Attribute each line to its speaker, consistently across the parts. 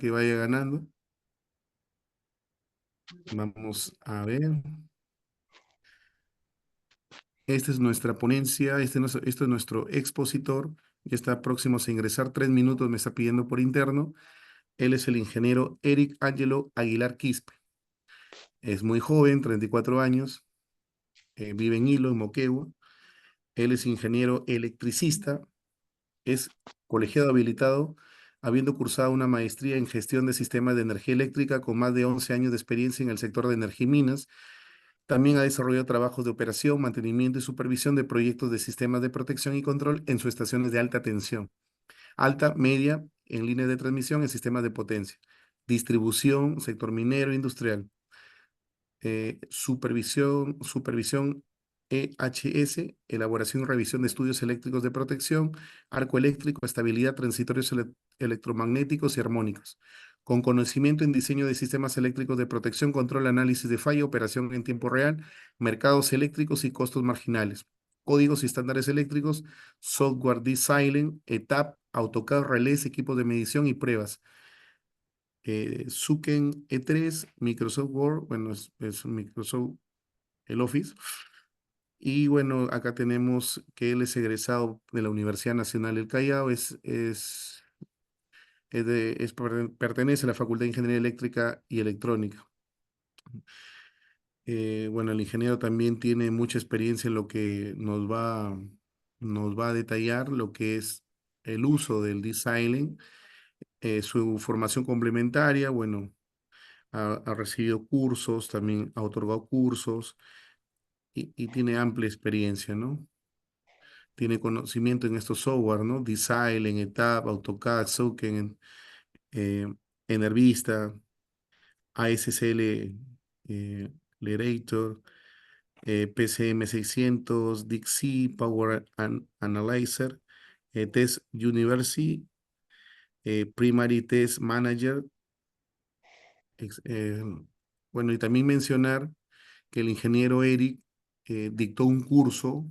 Speaker 1: que vaya ganando. Vamos a ver. Esta es nuestra ponencia, este es nuestro expositor. Ya está próximo a ingresar, 3 minutos me está pidiendo por interno. Él es el ingeniero Eric Ángelo Aguilar Quispe. Es muy joven, 34 años, vive en Hilo, en Moquegua. Él es ingeniero electricista, es colegiado habilitado, habiendo cursado una maestría en gestión de sistemas de energía eléctrica con más de 11 años de experiencia en el sector de energía y minas. También ha desarrollado trabajos de operación, mantenimiento y supervisión de proyectos de sistemas de protección y control en sus estaciones de alta tensión, alta, media, en líneas de transmisión, en sistemas de potencia, distribución, sector minero, industrial, supervisión EHS, elaboración y revisión de estudios eléctricos de protección, arco eléctrico, estabilidad, transitorios electromagnéticos y armónicos, con conocimiento en diseño de sistemas eléctricos de protección, control, análisis de falla, operación en tiempo real, mercados eléctricos y costos marginales, códigos y estándares eléctricos, software design, ETAP, AutoCAD, relés, equipos de medición y pruebas. Suken E3, Microsoft Word, bueno, es Microsoft el Office. Y bueno, acá tenemos que él es egresado de la Universidad Nacional del Callao, pertenece a la Facultad de Ingeniería Eléctrica y Electrónica. Bueno, el ingeniero también tiene mucha experiencia en lo que nos va a detallar lo que es el uso del design, su formación complementaria, bueno, ha recibido cursos, también ha otorgado cursos y tiene amplia experiencia, ¿no? Tiene conocimiento en estos software, ¿no? Design, en ETAP, AutoCAD, Suken, eh, Enervista, ASCL, Lerator, PCM 600, Dixie, Power Analyzer, Test University, Primary Test Manager. ex- eh, bueno, y también mencionar que el ingeniero Eric dictó un curso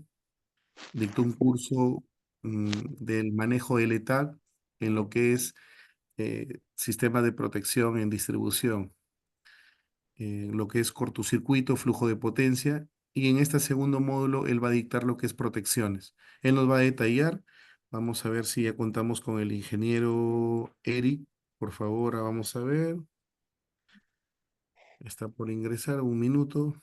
Speaker 1: del manejo del ETAC en lo que es sistema de protección en distribución, lo que es cortocircuito, flujo de potencia, y en este segundo módulo él va a dictar lo que es protecciones. Él nos va a detallar. Vamos a ver si ya contamos con el ingeniero Eric. Por favor, vamos a ver. Está por ingresar, 1 minuto.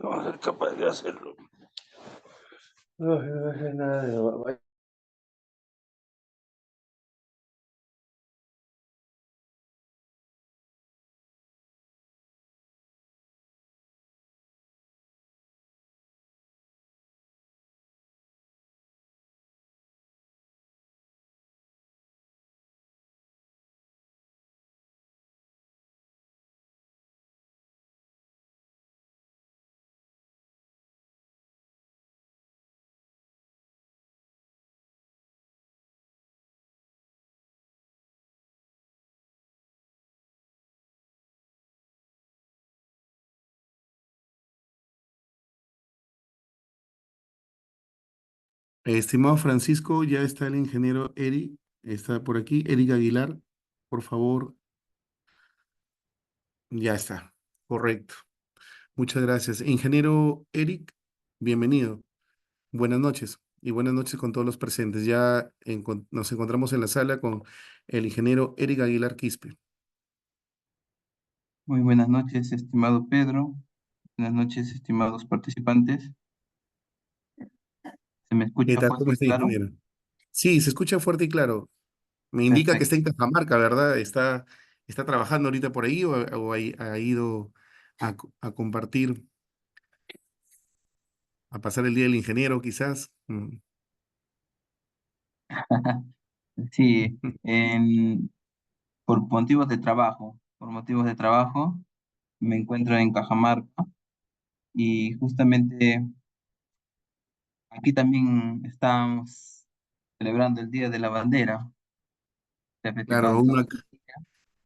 Speaker 2: No va a ser capaz de hacerlo. No, no va a hacer nada de
Speaker 1: Estimado Francisco, ya está el ingeniero Eric, está por aquí, Eric Aguilar, por favor, ya está, correcto. Muchas gracias. Ingeniero Eric, bienvenido. Buenas noches y buenas noches con todos los presentes. Ya nos encontramos en la sala con el ingeniero Eric Aguilar Quispe.
Speaker 3: Muy buenas noches, estimado Pedro. Buenas noches, estimados participantes. ¿Se me
Speaker 1: ¿Qué
Speaker 3: escucha
Speaker 1: tal? ¿Cómo
Speaker 3: fuerte y
Speaker 1: está,
Speaker 3: claro?
Speaker 1: ingeniero? Sí, se escucha fuerte y claro. Me indica que está
Speaker 3: Perfecto.
Speaker 1: en Cajamarca, ¿verdad? Está trabajando ahorita por ahí o ha ido a compartir, a pasar el día del ingeniero, quizás.
Speaker 3: Sí, por motivos de trabajo, me encuentro en Cajamarca y justamente aquí también estamos celebrando el Día de la Bandera. Se ha
Speaker 1: Claro,
Speaker 3: festejado en todo el día.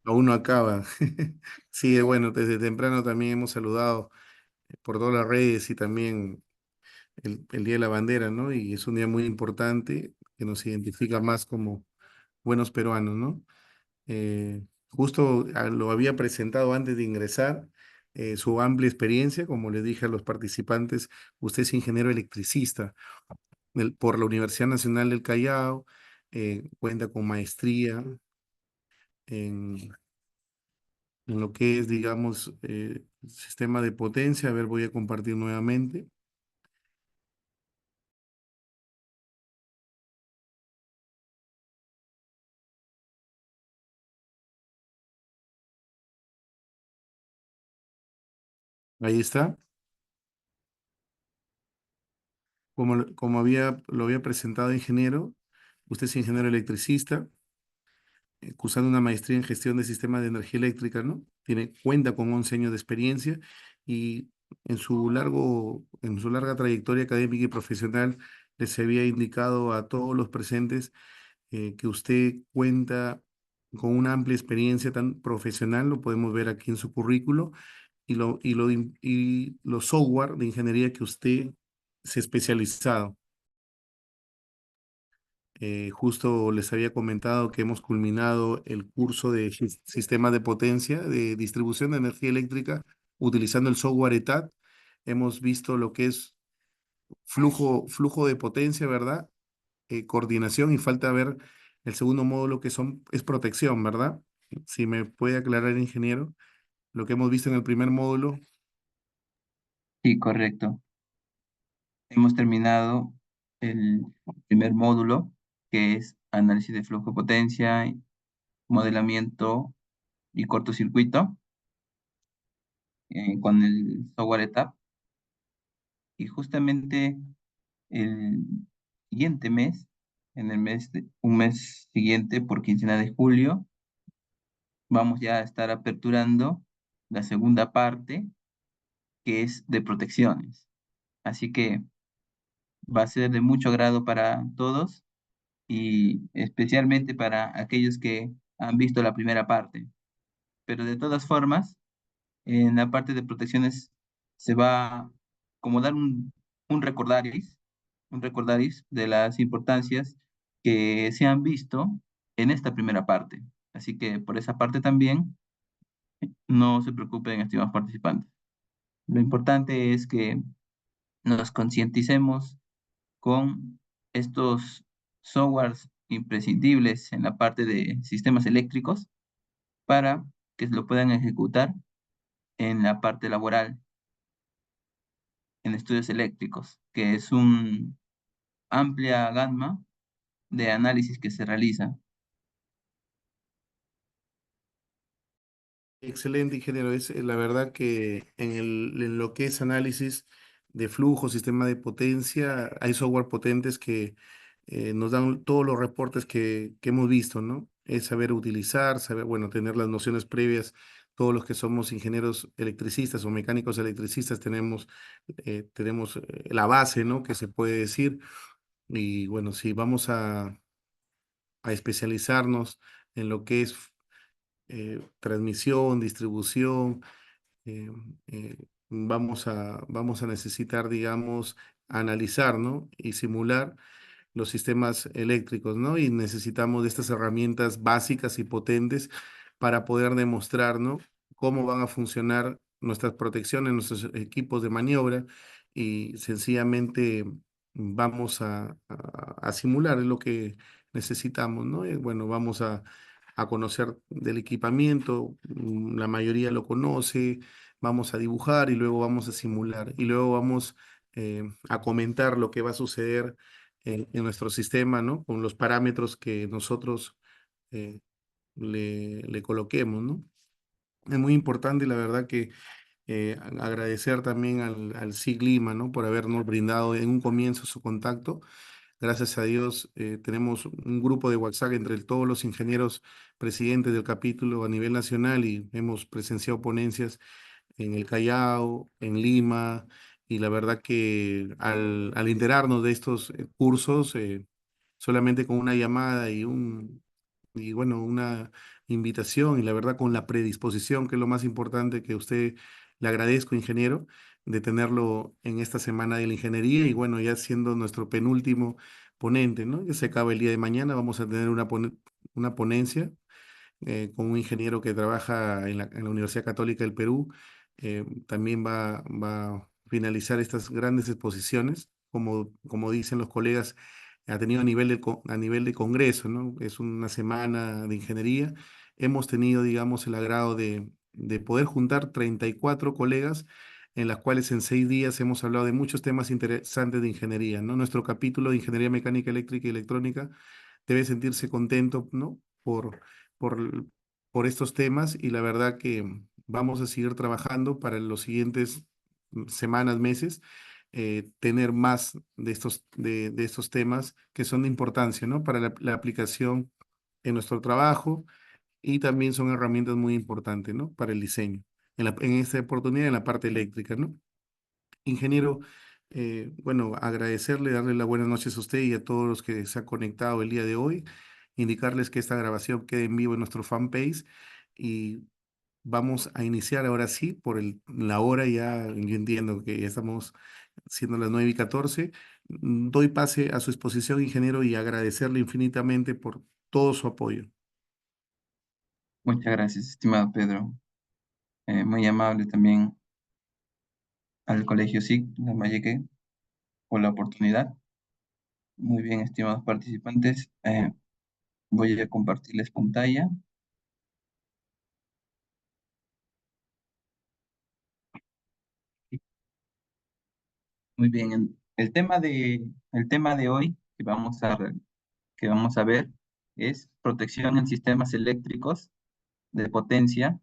Speaker 1: aún no acaba. Sí, bueno, desde temprano también hemos saludado por todas las redes y también el Día de la Bandera, ¿no? Y es un día muy importante que nos identifica más como buenos peruanos, ¿no? Justo lo había presentado antes de ingresar, su amplia experiencia, como le dije a los participantes, usted es ingeniero electricista por la Universidad Nacional del Callao, cuenta con maestría en, en lo que es, digamos, sistema de potencia. A ver, voy a compartir nuevamente. Ahí está. Lo había presentado ingeniero, usted es ingeniero electricista, cursando una maestría en gestión de sistemas de energía eléctrica, ¿no? Cuenta con 11 años de experiencia y en su larga trayectoria académica y profesional les había indicado a todos los presentes que usted cuenta con una amplia experiencia tan profesional, lo podemos ver aquí en su currículo, y los software de ingeniería que usted se ha especializado. Justo les había comentado que hemos culminado el curso de sistemas de potencia, de distribución de energía eléctrica, utilizando el software ETAD. Hemos visto lo que es flujo de potencia, ¿verdad? Coordinación y falta ver el segundo módulo es protección, ¿verdad? Si me puede aclarar, ingeniero, lo que hemos visto en el primer módulo.
Speaker 3: Sí, correcto. Hemos terminado el primer módulo, que es análisis de flujo de potencia, modelamiento y cortocircuito con el software ETAP. Y justamente el siguiente mes, un mes siguiente, por quincena de julio, vamos ya a estar aperturando la segunda parte, que es de protecciones. Así que va a ser de mucho agrado para todos y especialmente para aquellos que han visto la primera parte. Pero de todas formas, en la parte de protecciones se va como dar un recordaris de las importancias que se han visto en esta primera parte. Así que por esa parte también no se preocupen, estimados participantes. Lo importante es que nos concienticemos con estos softwares imprescindibles en la parte de sistemas eléctricos para que lo puedan ejecutar en la parte laboral, en estudios eléctricos, que es una amplia gama de análisis que se realiza.
Speaker 1: Excelente, ingeniero. Es la verdad que en lo que es análisis de flujo, sistema de potencia, hay software potentes que nos dan todos los reportes que hemos visto, ¿no? Es saber utilizar, saber, bueno, tener las nociones previas. Todos los que somos ingenieros electricistas o mecánicos electricistas tenemos la base, ¿no? Que se puede decir. Y bueno, si vamos a especializarnos en lo que es transmisión, distribución, eh, eh, vamos a necesitar, digamos, analizar, ¿no? Y simular. los sistemas eléctricos, ¿no? Y necesitamos de estas herramientas básicas y potentes para poder demostrar, ¿no? Cómo van a funcionar nuestras protecciones, nuestros equipos de maniobra y sencillamente vamos a simular lo que necesitamos, ¿no? Y bueno, vamos a conocer del equipamiento, la mayoría lo conoce, vamos a dibujar y luego vamos a simular y luego vamos a comentar lo que va a suceder en nuestro sistema, ¿no? Con los parámetros que nosotros eh, le coloquemos, ¿no? Es muy importante, la verdad, que agradecer también al SIG Lima, ¿no? Por habernos brindado en un comienzo su contacto. Gracias a Dios, tenemos un grupo de WhatsApp entre todos los ingenieros presidentes del capítulo a nivel nacional y hemos presenciado ponencias en el Callao, en Lima, y la verdad que al enterarnos de estos cursos, solamente con una llamada y bueno, una invitación y la verdad con la predisposición, que es lo más importante que usted le agradezco, ingeniero, de tenerlo en esta semana de la ingeniería y bueno, ya siendo nuestro penúltimo ponente, ¿no? Ya se acaba el día de mañana, vamos a tener una ponencia con un ingeniero que trabaja en la Universidad Católica del Perú. También va a finalizar estas grandes exposiciones, como dicen los colegas, ha tenido a nivel de congreso, ¿no? Es una semana de ingeniería. Hemos tenido, digamos, el agrado de poder juntar 34 colegas en las cuales en 6 días hemos hablado de muchos temas interesantes de ingeniería, ¿no? Nuestro capítulo de Ingeniería Mecánica, Eléctrica y Electrónica debe sentirse contento, ¿no? Por, por estos temas y la verdad que vamos a seguir trabajando para los siguientes semanas, meses, tener más de estos temas que son de importancia, ¿no? Para la aplicación en nuestro trabajo y también son herramientas muy importantes, ¿no? Para el diseño. En esta oportunidad en la parte eléctrica, ¿no? Ingeniero, bueno, agradecerle, darle las buenas noches a usted y a todos los que se han conectado el día de hoy, indicarles que esta grabación quede en vivo en nuestro fanpage y vamos a iniciar ahora sí por la hora ya, yo entiendo que ya estamos siendo las 9:14. Doy pase a su exposición, ingeniero, y agradecerle infinitamente por todo su apoyo.
Speaker 3: Muchas gracias, estimado Pedro. Muy amable también al Colegio SIC Lambayeque por la oportunidad. Muy bien, estimados participantes. Voy a compartirles pantalla. Muy bien, el tema de hoy que vamos a ver es protección en sistemas eléctricos de potencia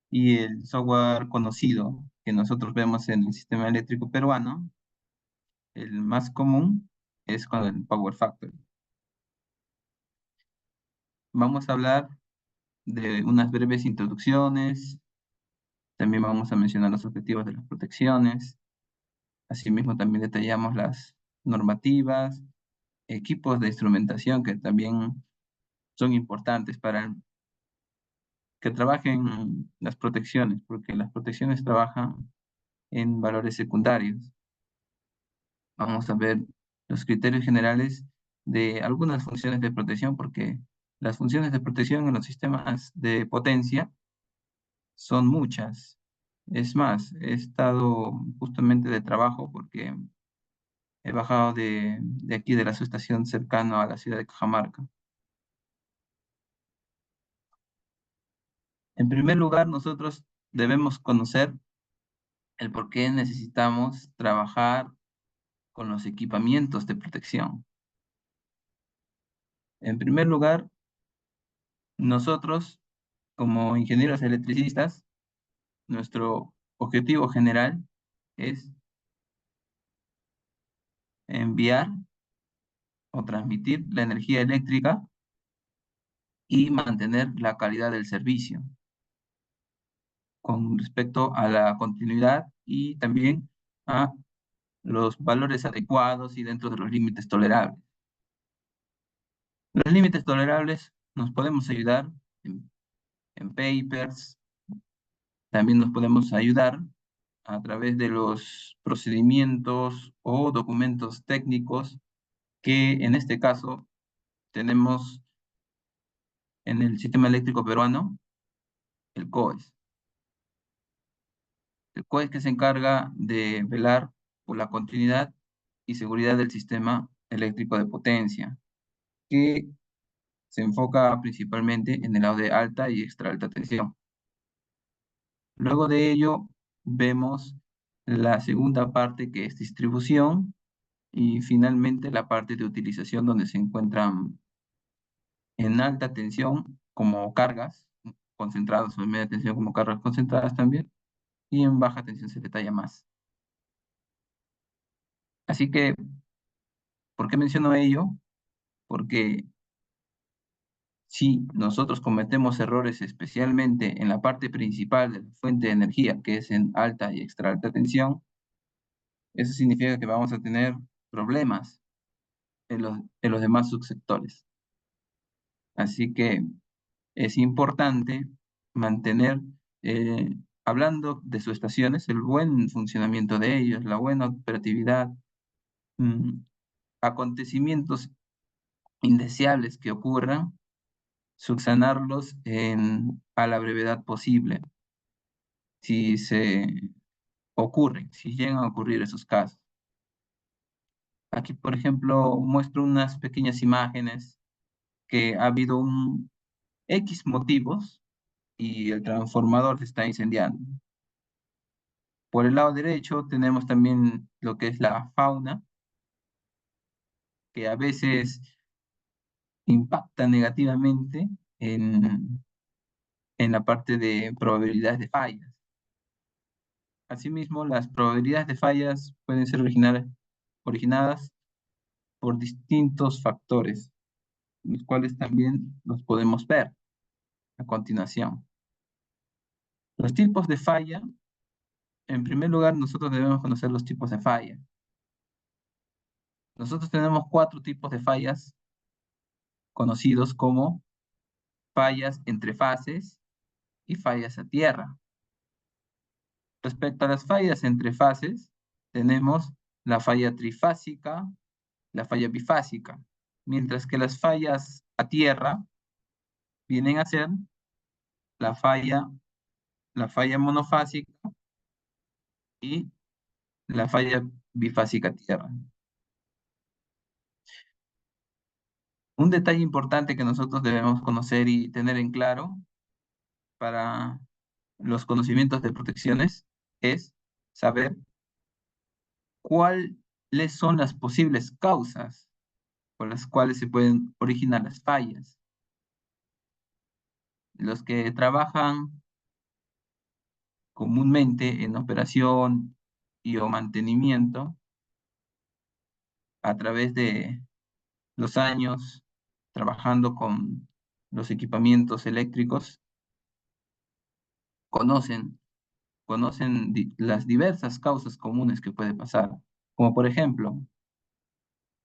Speaker 3: y el software conocido que nosotros vemos en el sistema eléctrico peruano. El más común es con el Power Factor. Vamos a hablar de unas breves introducciones, también vamos a mencionar los objetivos de las protecciones, asimismo también detallamos las normativas, equipos de instrumentación que también son importantes para que trabajen las protecciones, porque las protecciones trabajan en valores secundarios. Vamos a ver los criterios generales de algunas funciones de protección, porque las funciones de protección en los sistemas de potencia son muchas. Es más, he estado justamente de trabajo porque he bajado de aquí de la subestación cercano a la ciudad de Cajamarca. En primer lugar, nosotros debemos conocer el por qué necesitamos trabajar con los equipamientos de protección. En primer lugar, nosotros, como ingenieros electricistas, nuestro objetivo general es enviar o transmitir la energía eléctrica y mantener la calidad del servicio con respecto a la continuidad y también a los valores adecuados y dentro de los límites tolerables. Los límites tolerables nos podemos ayudar en papers, también nos podemos ayudar a través de los procedimientos o documentos técnicos que en este caso tenemos en el sistema eléctrico peruano el COES. El COES que se encarga de velar por la continuidad y seguridad del sistema eléctrico de potencia, que se enfoca principalmente en el lado de alta y extra alta tensión. Luego de ello, vemos la segunda parte, que es distribución, y finalmente la parte de utilización, donde se encuentran en alta tensión como cargas concentradas, o en media tensión como cargas concentradas también, y en baja tensión se detalla más. Así que, ¿por qué menciono ello? Porque si nosotros cometemos errores, especialmente en la parte principal de la fuente de energía, que es en alta y extra alta tensión, eso significa que vamos a tener problemas en los demás subsectores. Así que es importante mantener, eh, hablando de sus estaciones, el buen funcionamiento de ellos, la buena operatividad, mm, acontecimientos indeseables que ocurran, subsanarlos a la brevedad posible, si se ocurren, si llegan a ocurrir esos casos. Aquí, por ejemplo, muestro unas pequeñas imágenes que ha habido un X motivos y el transformador se está incendiando. Por el lado derecho tenemos también lo que es la fauna, que a veces impacta negativamente en la parte de probabilidades de fallas. Asimismo, las probabilidades de fallas pueden ser originadas por distintos factores, los cuales también los podemos ver a continuación. Los tipos de falla, en primer lugar, nosotros debemos conocer los tipos de falla. Nosotros tenemos 4 tipos de fallas conocidos como fallas entre fases y fallas a tierra. Respecto a las fallas entre fases, tenemos la falla trifásica, la falla bifásica, mientras que las fallas a tierra vienen a ser la falla, la falla monofásica y la falla bifásica a tierra. Un detalle importante que nosotros debemos conocer y tener en claro para los conocimientos de protecciones es saber cuáles son las posibles causas por las cuales se pueden originar las fallas. Los que trabajan comúnmente en operación y o mantenimiento a través de los años trabajando con los equipamientos eléctricos, conocen, las diversas causas comunes que puede pasar, como por ejemplo,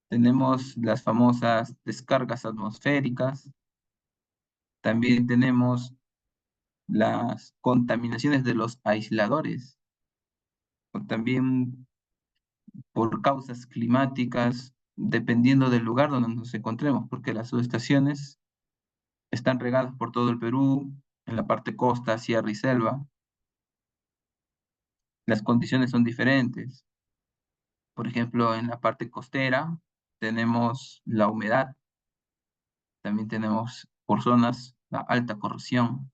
Speaker 3: tenemos las famosas descargas atmosféricas, también tenemos las contaminaciones de los aisladores, o también por causas climáticas, dependiendo del lugar donde nos encontremos, porque las subestaciones están regadas por todo el Perú, en la parte costa, sierra y selva. Las condiciones son diferentes. Por ejemplo, en la parte costera tenemos la humedad, también tenemos por zonas la alta corrosión.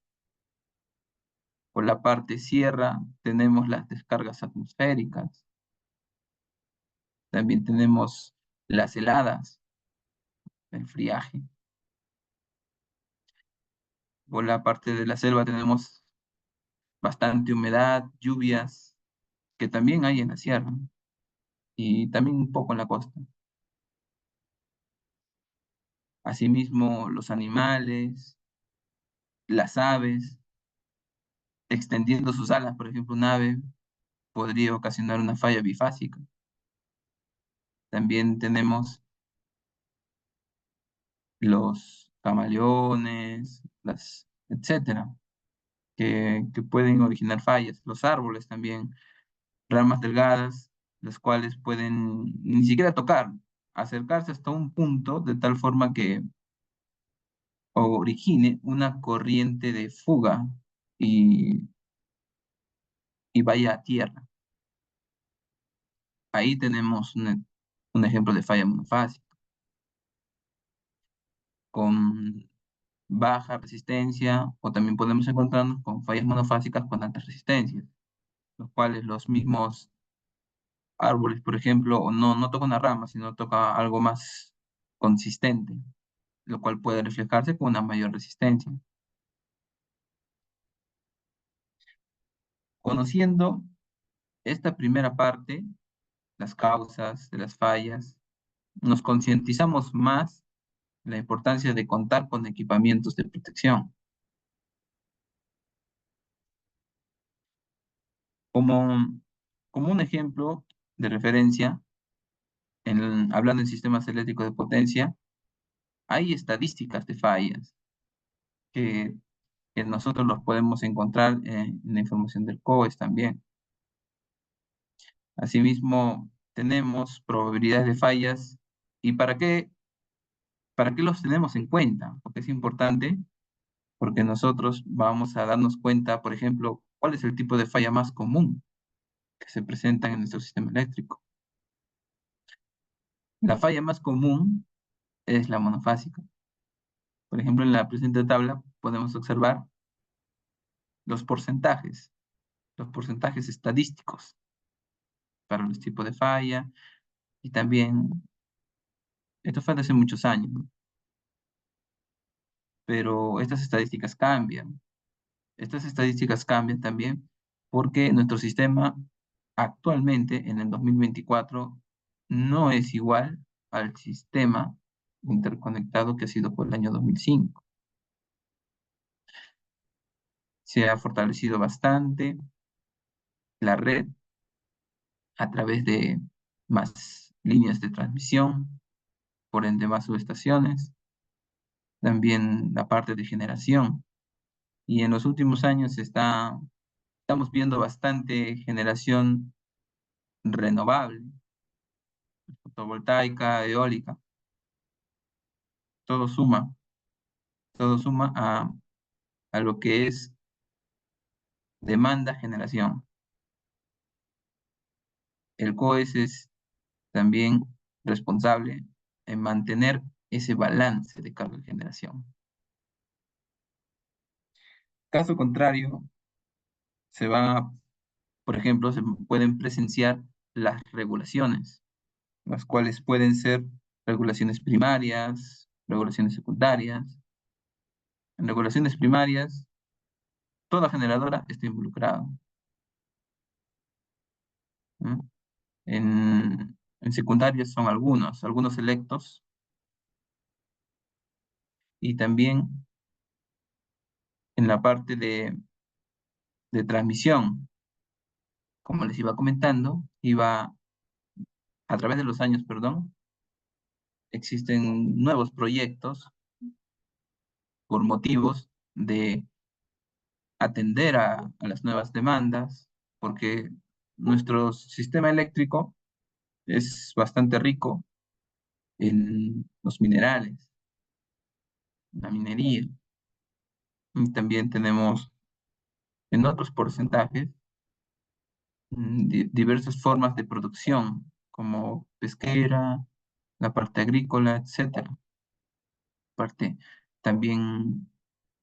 Speaker 3: Por la parte sierra tenemos las descargas atmosféricas, también tenemos las heladas, el friaje. Por la parte de la selva tenemos bastante humedad, lluvias, que también hay en la sierra y también un poco en la costa. Asimismo, los animales, las aves, extendiendo sus alas, por ejemplo, un ave podría ocasionar una falla bifásica. También tenemos los camaleones, etcétera, que pueden originar fallas. Los árboles también, ramas delgadas, las cuales pueden ni siquiera tocar acercarse hasta un punto de tal forma que origine una corriente de fuga y, y vaya a tierra. Ahí tenemos un ejemplo de falla monofásica, con baja resistencia, o también podemos encontrarnos con fallas monofásicas con altas resistencias, los cuales los mismos árboles, por ejemplo, o no toca una rama, sino toca algo más consistente, lo cual puede reflejarse con una mayor resistencia. Conociendo esta primera parte, las causas de las fallas, nos concientizamos más la importancia de contar con equipamientos de protección. Como, como un ejemplo de referencia, hablando en sistemas eléctricos de potencia, hay estadísticas de fallas que, que nosotros los podemos encontrar en la información del COES también. Asimismo, tenemos probabilidades de fallas. ¿Y para qué los tenemos en cuenta? Porque es importante, porque nosotros vamos a darnos cuenta, por ejemplo, cuál es el tipo de falla más común que se presenta en nuestro sistema eléctrico. La falla más común es la monofásica. Por ejemplo, en la presente tabla podemos observar los porcentajes estadísticos para los tipos de falla, y también, esto fue de hace muchos años, ¿no? Pero estas estadísticas cambian. Estas estadísticas cambian también porque nuestro sistema actualmente, en el 2024, no es igual al sistema interconectado que ha sido por el año 2005. Se ha fortalecido bastante la red a través de más líneas de transmisión, por ende más subestaciones, también la parte de generación. Y en los últimos años estamos viendo bastante generación renovable, fotovoltaica, eólica. Todo suma, todo suma a lo que es demanda generación. El COES es también responsable en mantener ese balance de carga de generación. Caso contrario, se va, por ejemplo, se pueden presenciar las regulaciones, las cuales pueden ser regulaciones primarias, regulaciones secundarias. En regulaciones primarias, toda generadora está involucrada, ¿no? En secundarias son algunos electos, y también en la parte de transmisión, como les iba comentando, a través de los años, perdón, existen nuevos proyectos por motivos de atender a las nuevas demandas, porque nuestro sistema eléctrico es bastante rico en los minerales, la minería, y también tenemos en otros porcentajes diversas formas de producción, como pesquera, la parte agrícola, etcétera. Parte, también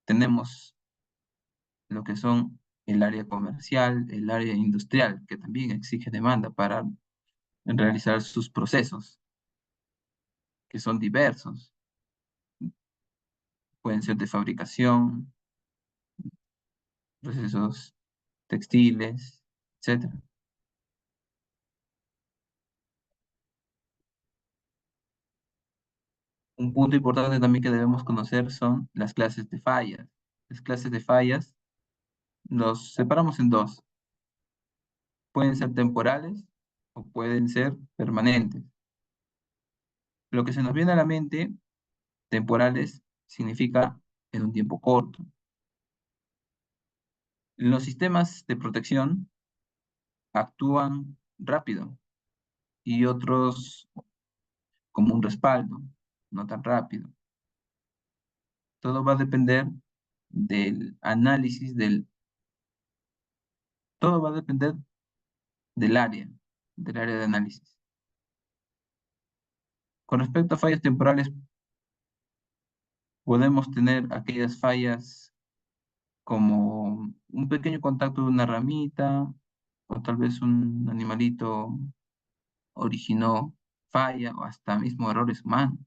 Speaker 3: tenemos lo que son el área comercial, el área industrial, que también exige demanda para realizar sus procesos, que son diversos. Pueden ser de fabricación, procesos textiles, etcétera. Un punto importante también que debemos conocer son las clases de fallas. Las clases de fallas los separamos en dos. Pueden ser temporales o pueden ser permanentes. Lo que se nos viene a la mente, temporales, significa en un tiempo corto. Los sistemas de protección actúan rápido, y otros como un respaldo, no tan rápido. Todo va a depender del análisis todo va a depender del área de análisis. Con respecto a fallas temporales, podemos tener aquellas fallas como un pequeño contacto de una ramita, o tal vez un animalito originó falla, o hasta mismo errores humanos.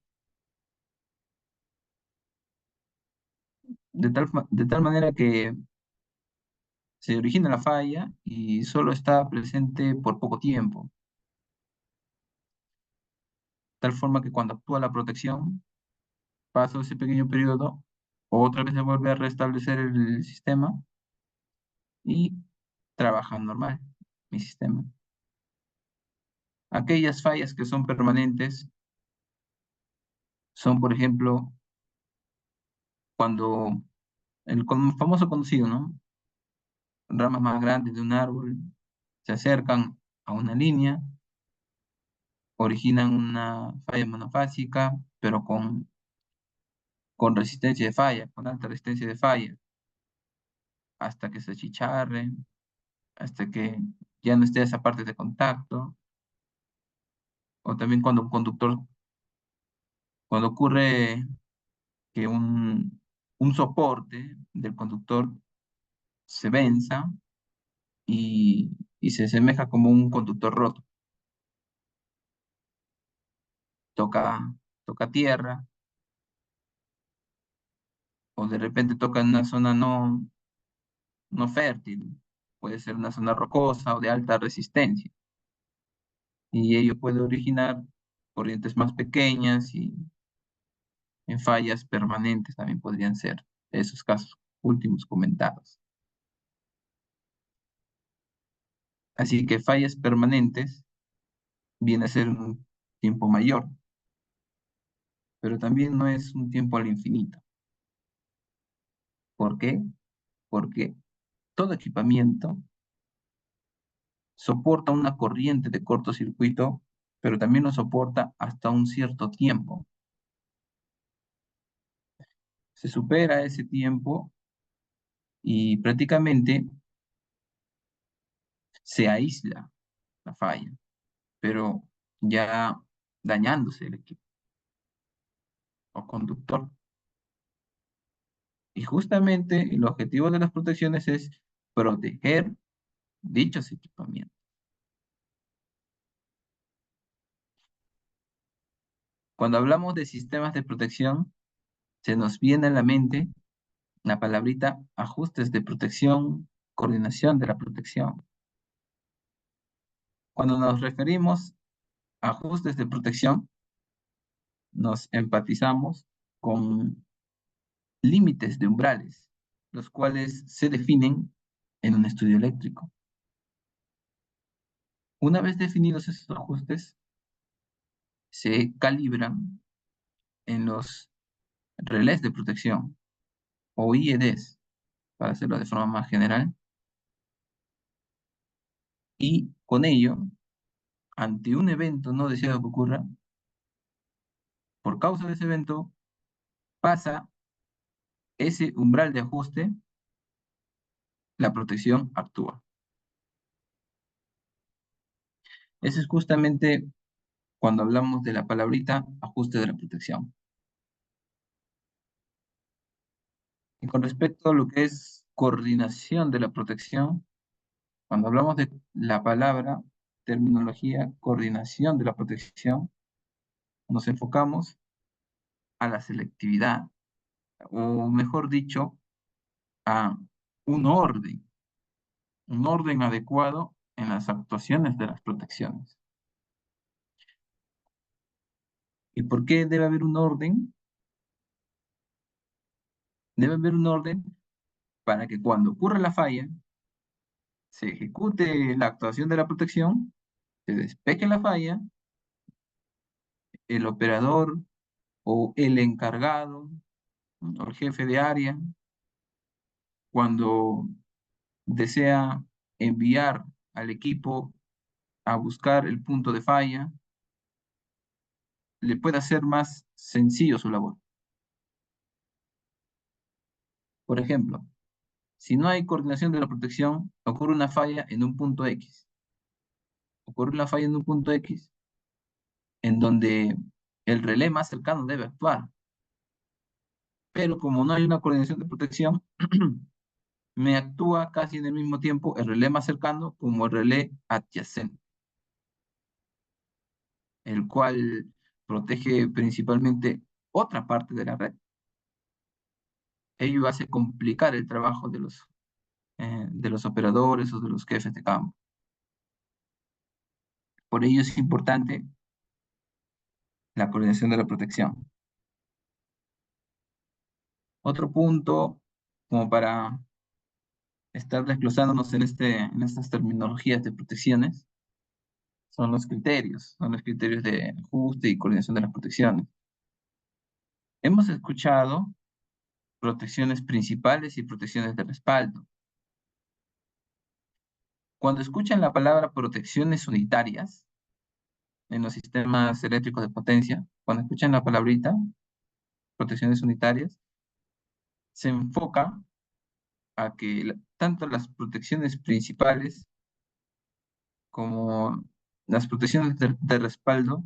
Speaker 3: De tal manera que se origina la falla y solo está presente por poco tiempo. Tal forma que cuando actúa la protección, pasa ese pequeño periodo, otra vez se vuelve a restablecer el sistema y trabaja normal mi sistema. Aquellas fallas que son permanentes son, por ejemplo, cuando famoso conocido, ¿no? Ramas más grandes de un árbol se acercan a una línea, originan una falla monofásica, pero con resistencia de falla, con alta resistencia de falla, hasta que se achicharre, hasta que ya no esté esa parte de contacto, o también cuando ocurre que un soporte del conductor se venza y se asemeja como un conductor roto. Toca, toca tierra, o de repente toca en una zona no fértil, puede ser una zona rocosa o de alta resistencia, y ello puede originar corrientes más pequeñas y en fallas permanentes también podrían ser esos casos últimos comentados. Así que fallas permanentes viene a ser un tiempo mayor, pero también no es un tiempo al infinito. ¿Por qué? Porque todo equipamiento soporta una corriente de cortocircuito, pero también lo soporta hasta un cierto tiempo. Se supera ese tiempo y prácticamente se aísla la falla, pero ya dañándose el equipo o conductor. Y justamente el objetivo de las protecciones es proteger dichos equipamientos. Cuando hablamos de sistemas de protección, se nos viene a la mente la palabrita ajustes de protección, coordinación de la protección. Cuando nos referimos a ajustes de protección, nos empatizamos con límites de umbrales, los cuales se definen en un estudio eléctrico. Una vez definidos esos ajustes, se calibran en los relés de protección o IEDs, para hacerlo de forma más general, y con ello, ante un evento no deseado que ocurra, por causa de ese evento, pasa ese umbral de ajuste, la protección actúa. Eso es justamente cuando hablamos de la palabrita ajuste de la protección. Y con respecto a lo que es coordinación de la protección, cuando hablamos de la palabra, terminología, coordinación de la protección, nos enfocamos a la selectividad, o mejor dicho, a un orden adecuado en las actuaciones de las protecciones. ¿Y por qué debe haber un orden? Debe haber un orden para que cuando ocurra la falla, se ejecute la actuación de la protección, se despeje la falla, el operador o el encargado o el jefe de área, cuando desea enviar al equipo a buscar el punto de falla, le pueda hacer más sencillo su labor. Por ejemplo, si no hay coordinación de la protección, ocurre una falla en un punto X. Ocurre una falla en un punto X en donde el relé más cercano debe actuar. Pero como no hay una coordinación de protección, me actúa casi en el mismo tiempo el relé más cercano como el relé adyacente, el cual protege principalmente otra parte de la red. Ello hace complicar el trabajo de los operadores o de los jefes de campo. Por ello es importante la coordinación de la protección. Otro punto, como para estar desglosándonos en estas terminologías de protecciones, son los criterios de ajuste y coordinación de las protecciones. Hemos escuchado protecciones principales y protecciones de respaldo. Cuando escuchan la palabra protecciones unitarias en los sistemas eléctricos de potencia, cuando escuchan la palabrita protecciones unitarias, se enfoca a que tanto las protecciones principales como las protecciones de respaldo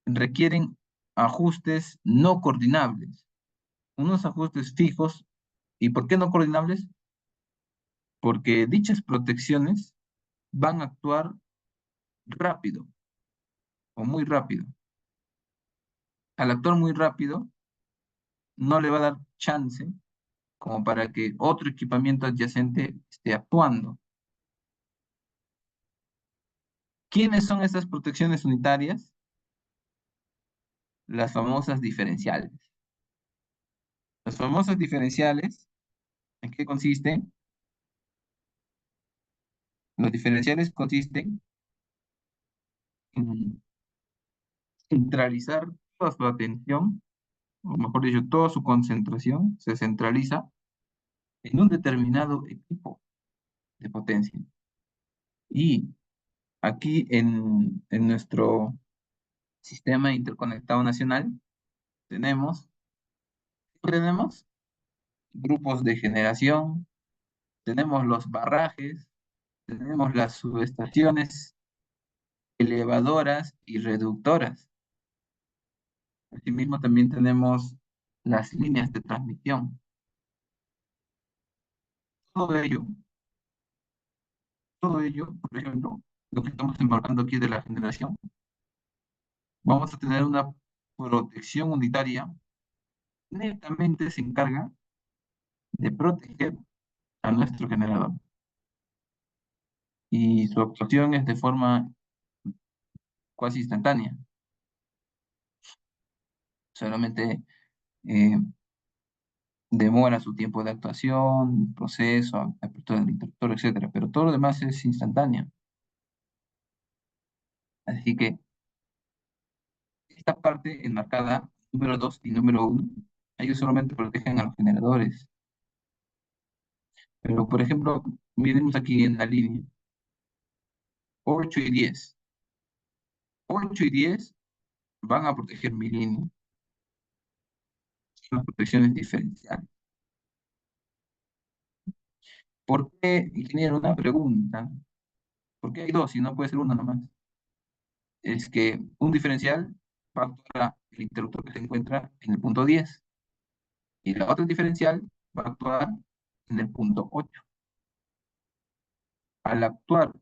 Speaker 3: requieren ajustes no coordinables, unos ajustes fijos. ¿Y por qué no coordinables? Porque dichas protecciones van a actuar rápido o muy rápido. Al actuar muy rápido, no le va a dar chance como para que otro equipamiento adyacente esté actuando. ¿Quiénes son estas protecciones unitarias? Las famosas diferenciales. Las famosas diferenciales, ¿en qué consisten? Los diferenciales consisten en centralizar toda su atención, o mejor dicho, toda su concentración se centraliza en un determinado equipo de potencia. Y aquí en nuestro sistema interconectado nacional tenemos, tenemos grupos de generación, tenemos los barrajes, tenemos las subestaciones, elevadoras y reductoras. Asimismo, también tenemos las líneas de transmisión. Todo ello, todo ello, por ejemplo, lo que estamos embarcando aquí de la generación, vamos a tener una protección unitaria, netamente se encarga de proteger a nuestro generador. Y su actuación es de forma casi instantánea. Solamente eh, demora su tiempo de actuación, proceso, apertura del interruptor, etcétera, pero todo lo demás es instantáneo. Así que esta parte enmarcada, número 2 y número 1, ellos solamente protegen a los generadores. Pero, por ejemplo, miremos aquí en la línea 8 y 10. 8 y 10 van a proteger mi línea. Son las protecciones diferenciales. ¿Por qué, ingeniero? Una pregunta. ¿Por qué hay dos y no puede ser una nomás? Es que un diferencial va a actuar el interruptor que se encuentra en el punto 10 y la otra diferencial va a actuar en el punto 8. Al actuar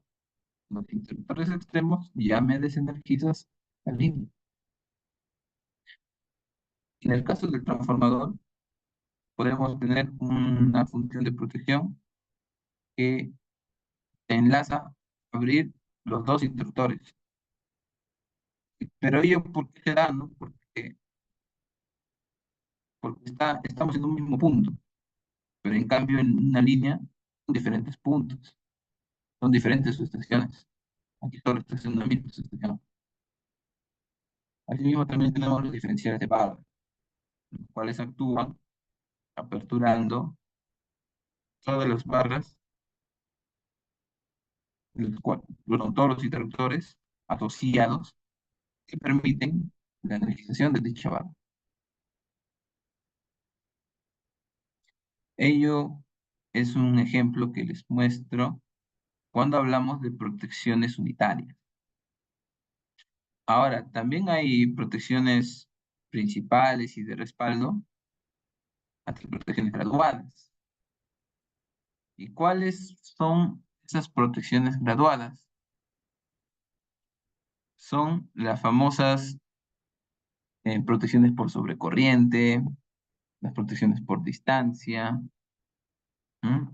Speaker 3: los interruptores extremos, ya me desenergizas la línea. En el caso del transformador, podemos tener una función de protección que enlaza a abrir los dos interruptores. Pero ello, ¿por qué se da? ¿No? Porque estamos en un mismo punto, pero en cambio en una línea son diferentes puntos, son diferentes subestaciones. Aquí solo está haciendo una misma subestación. Asimismo, también tenemos los diferenciales de barra, los cuales actúan aperturando todas las barras, todos los interruptores asociados que permiten la energización de dicha barra. Ello es un ejemplo que les muestro cuando hablamos de protecciones unitarias. Ahora, también hay protecciones principales y de respaldo, hasta protecciones graduadas. ¿Y cuáles son esas protecciones graduadas? Son las famosas protecciones por sobrecorriente, las protecciones por distancia, ¿m?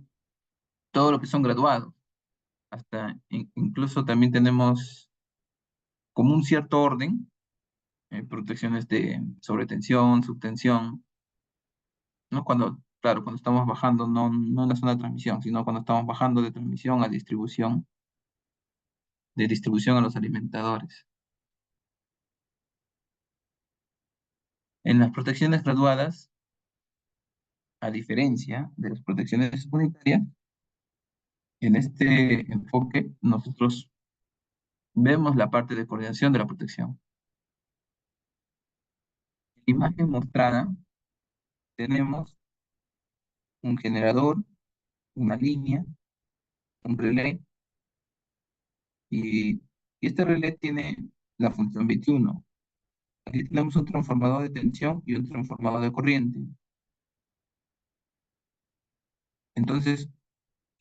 Speaker 3: Todo lo que son graduados. Hasta incluso también tenemos como un cierto orden, protecciones de sobretensión, subtensión, ¿no? Cuando, claro, cuando estamos bajando, no en la zona de transmisión, sino cuando estamos bajando de transmisión a distribución, de distribución a los alimentadores. En las protecciones graduadas, a diferencia de las protecciones unitarias, en este enfoque nosotros vemos la parte de coordinación de la protección. En la imagen mostrada tenemos un generador, una línea, un relé, y este relé tiene la función 21. Aquí tenemos un transformador de tensión y un transformador de corriente. Entonces,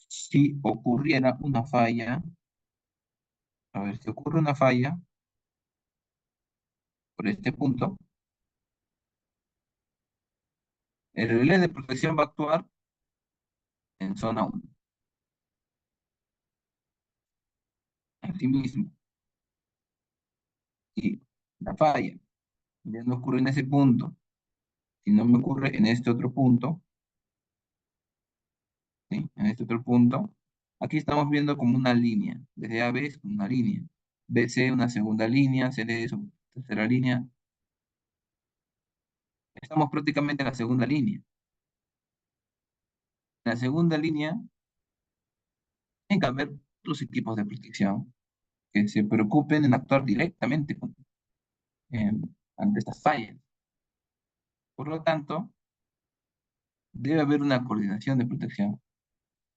Speaker 3: si ocurriera una falla, a ver, si ocurre una falla por este punto, el relé de protección va a actuar en zona 1. Asimismo, si la falla ya no ocurre en ese punto, si no me ocurre en este otro punto, ¿sí? En este otro punto, aquí estamos viendo como una línea. Desde A a B es como una línea. BC una segunda línea, CD es una tercera línea. Estamos prácticamente en la segunda línea. En la segunda línea, tienen que haber otros equipos de protección que se preocupen en actuar directamente eh, ante estas fallas. Por lo tanto, debe haber una coordinación de protección.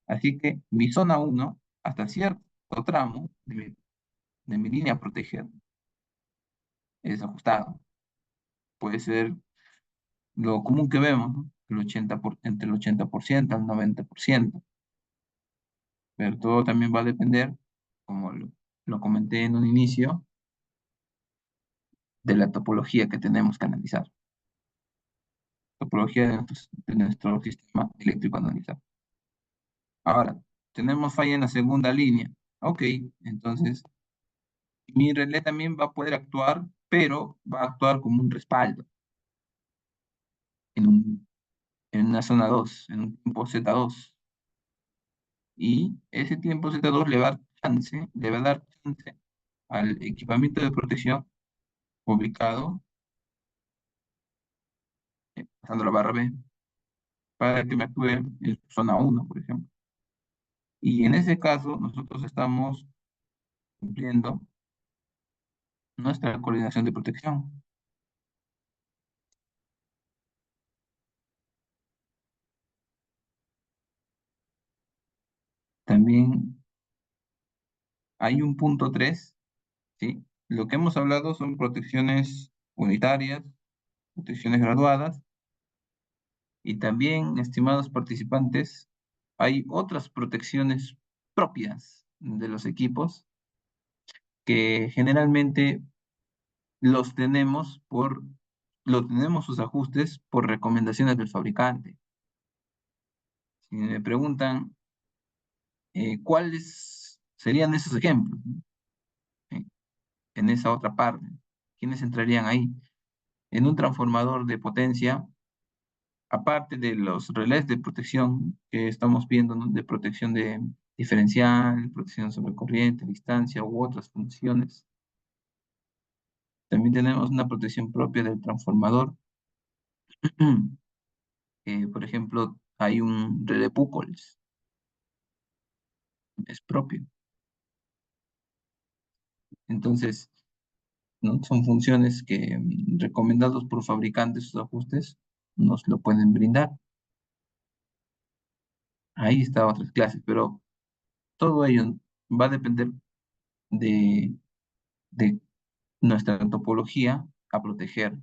Speaker 3: Así que mi zona 1, hasta cierto tramo de mi línea a proteger, es ajustado. Puede ser lo común que vemos, ¿no? Entre el 80% al 90%. Pero todo también va a depender, como lo comenté en un inicio, de la topología que tenemos que analizar. Topología de nuestro sistema eléctrico a analizar. Ahora, tenemos falla en la segunda línea. Ok, entonces mi relé también va a poder actuar, pero va a actuar como un respaldo en, en una zona 2, en un tiempo Z2. Y ese tiempo Z2 le va a dar chance al equipamiento de protección ubicado, pasando la barra B, para que me actúe en zona 1, por ejemplo. Y en ese caso, nosotros estamos cumpliendo nuestra coordinación de protección. También hay un punto 3, ¿sí? Lo que hemos hablado son protecciones unitarias, protecciones graduadas, y también, estimados participantes, hay otras protecciones propias de los equipos que generalmente los tenemos sus ajustes por recomendaciones del fabricante. Si me preguntan cuáles serían esos ejemplos, ¿no? Eh, en esa otra parte, ¿quiénes entrarían ahí? En un transformador de potencia, aparte de los relés de protección que estamos viendo, ¿no? De protección de diferencial, protección sobre corriente, distancia u otras funciones. También tenemos una protección propia del transformador. Por ejemplo, hay un relé Pujols, es propio. Entonces, ¿no? Son funciones que recomendados por fabricantes, sus ajustes nos lo pueden brindar. Ahí está otras clases, pero todo ello va a depender de, de nuestra topología a proteger.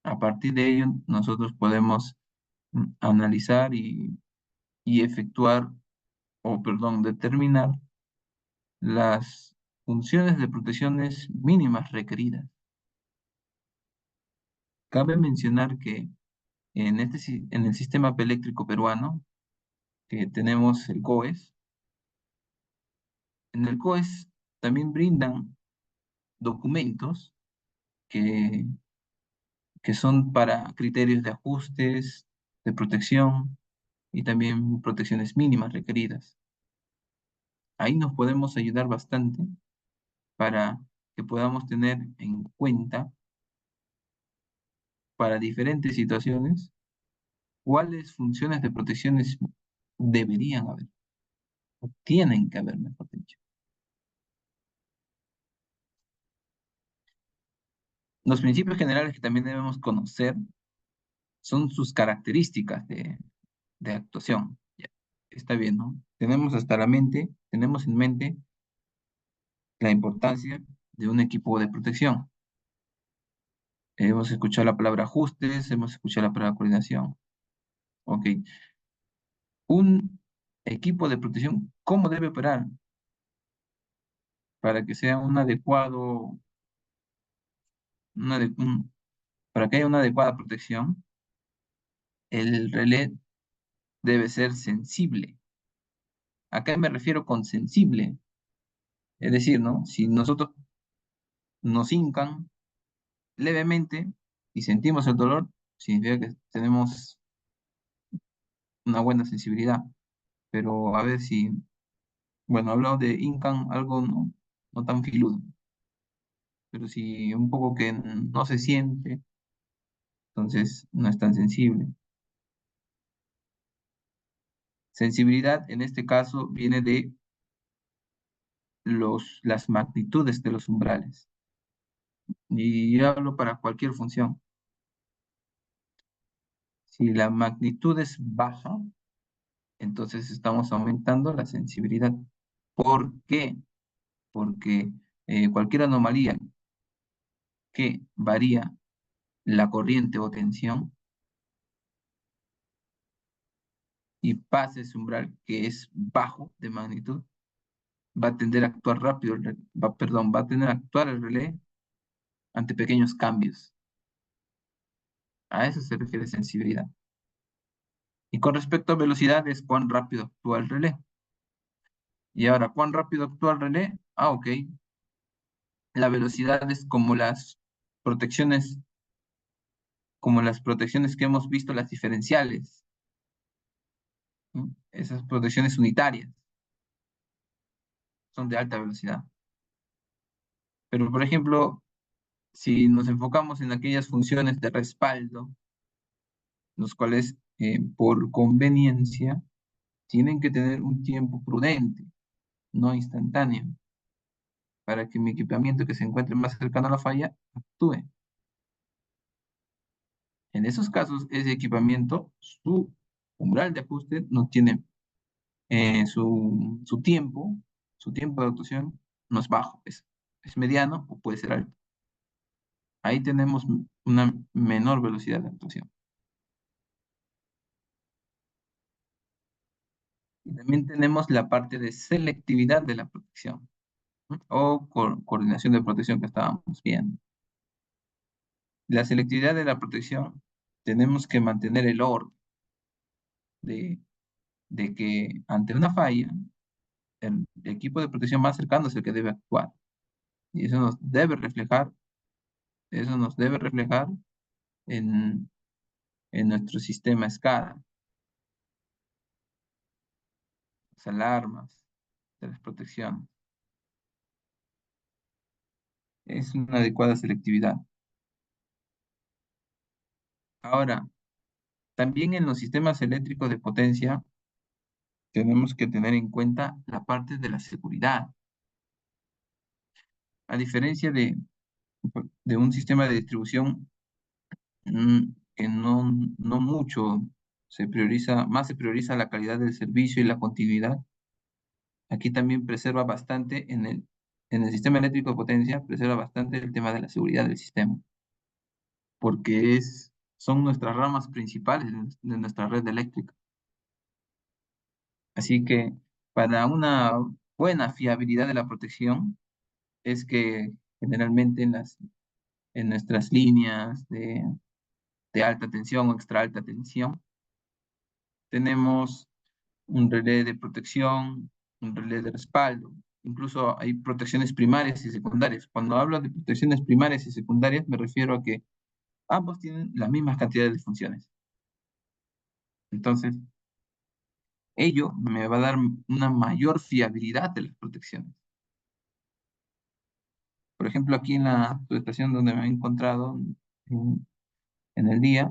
Speaker 3: A partir de ello, nosotros podemos analizar y efectuar, o perdón, determinar las funciones de protecciones mínimas requeridas. Cabe mencionar que en el sistema eléctrico peruano, que tenemos el COES, en el COES también brindan documentos que, que son para criterios de ajustes, de protección y también protecciones mínimas requeridas. Ahí nos podemos ayudar bastante para que podamos tener en cuenta para diferentes situaciones cuáles funciones de protecciones deberían haber, o tienen que haber, mejor dicho. Los principios generales que también debemos conocer son sus características de actuación. Ya, está bien, ¿no? Tenemos en mente la importancia de un equipo de protección. Hemos escuchado la palabra ajustes, hemos escuchado la palabra coordinación. Ok. Un equipo de protección, ¿cómo debe operar? Para que sea un adecuado, para que haya una adecuada protección, el relé debe ser sensible. ¿A qué me refiero con sensible? Es decir, ¿no? Si nosotros nos hincan levemente y sentimos el dolor, significa que tenemos una buena sensibilidad. Pero a ver si, bueno, hablamos de hincan algo no tan filudo, pero si un poco que no se siente, entonces no es tan sensible. Sensibilidad en este caso viene de las magnitudes de los umbrales. Y yo hablo para cualquier función. Si la magnitud es baja, entonces estamos aumentando la sensibilidad. ¿Por qué? Porque cualquier anomalía que varía la corriente o tensión y pase ese umbral que es bajo de magnitud, va a tender a actuar rápido, perdón, va a tender a actuar el relé ante pequeños cambios. A eso se refiere sensibilidad. Y con respecto a velocidad es cuán rápido actúa el relé. Y ahora, ¿cuán rápido actúa el relé? Ah, ok. La velocidad es protecciones, como las protecciones que hemos visto, las diferenciales, ¿no? Esas protecciones unitarias son de alta velocidad. Pero, por ejemplo, si nos enfocamos en aquellas funciones de respaldo, los cuales por conveniencia tienen que tener un tiempo prudente, no instantáneo, para que mi equipamiento que se encuentre más cercano a la falla actúe. En esos casos, ese equipamiento, su umbral de ajuste no tiene su tiempo de actuación no es bajo, es mediano o puede ser alto. Ahí tenemos una menor velocidad de actuación. Y también tenemos la parte de selectividad de la protección, ¿no? O coordinación de protección que estábamos viendo. La selectividad de la protección, tenemos que mantener el orden de, de que ante una falla, el equipo de protección más cercano es el que debe actuar. Y eso nos debe reflejar en, en nuestro sistema SCADA, las alarmas, de las protecciones. Es una adecuada selectividad. Ahora, también en los sistemas eléctricos de potencia tenemos que tener en cuenta la parte de la seguridad. A diferencia de un sistema de distribución que no mucho se prioriza, más se prioriza la calidad del servicio y la continuidad. Aquí también preserva bastante en el sistema eléctrico de potencia, preserva bastante el tema de la seguridad del sistema, porque son nuestras ramas principales de nuestra red eléctrica. Así que para una buena fiabilidad de la protección es que generalmente en nuestras líneas de alta tensión o extra alta tensión tenemos un relé de protección, un relé de respaldo. Incluso hay protecciones primarias y secundarias. Cuando hablo de protecciones primarias y secundarias, me refiero a que ambos tienen las mismas cantidades de funciones. Entonces, ello me va a dar una mayor fiabilidad de las protecciones. Por ejemplo, aquí en la subestación donde me he encontrado en, en el día,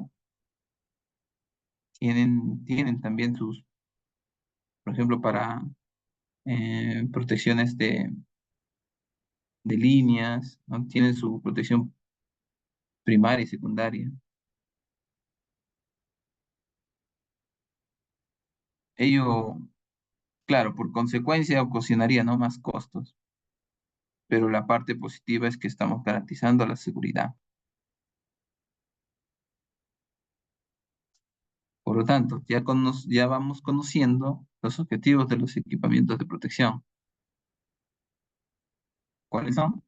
Speaker 3: tienen también por ejemplo, para protecciones de líneas, ¿no? Tienen su protección primaria y secundaria. Ello, claro, por consecuencia ocasionaría, ¿no?, más costos, pero la parte positiva es que estamos garantizando la seguridad. Por lo tanto, ya vamos conociendo los objetivos de los equipamientos de protección. ¿Cuáles son?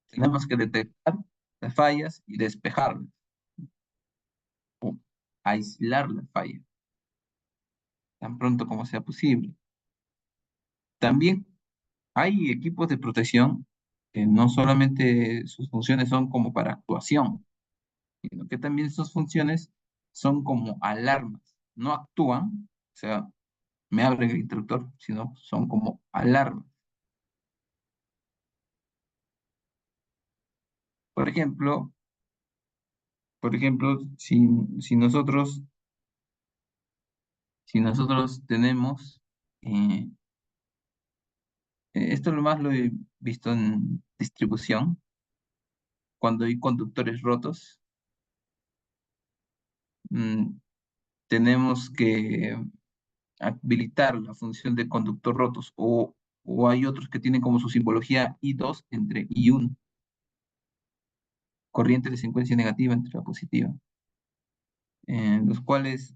Speaker 3: Tenemos que detectar las fallas y despejarlas, o aislar las fallas tan pronto como sea posible. También hay equipos de protección que no solamente sus funciones son como para actuación, sino que también sus funciones son como alarmas. No actúan, o sea, me abren el interruptor, sino son como alarmas. Por ejemplo, por ejemplo, si nosotros tenemos, eh, esto lo más lo he visto en distribución, cuando hay conductores rotos, mm, tenemos que habilitar la función de conductor rotos, o hay otros que tienen como su simbología I2 entre I1, corriente de secuencia negativa entre la positiva, en los cuales,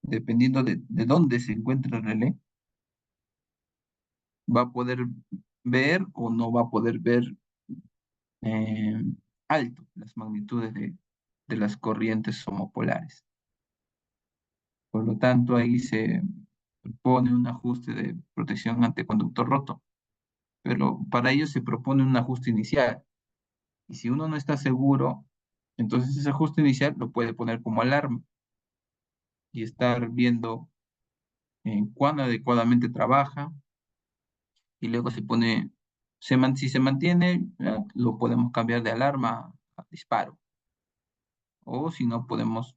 Speaker 3: dependiendo de dónde se encuentra el relé, va a poder ver o no va a poder ver eh, alto las magnitudes de las corrientes homopolares. Por lo tanto, ahí se propone un ajuste de protección ante conductor roto, pero para ello se propone un ajuste inicial. Y si uno no está seguro, entonces ese ajuste inicial lo puede poner como alarma y estar viendo cuán adecuadamente trabaja, y luego si se mantiene, lo podemos cambiar de alarma a disparo, o si no, podemos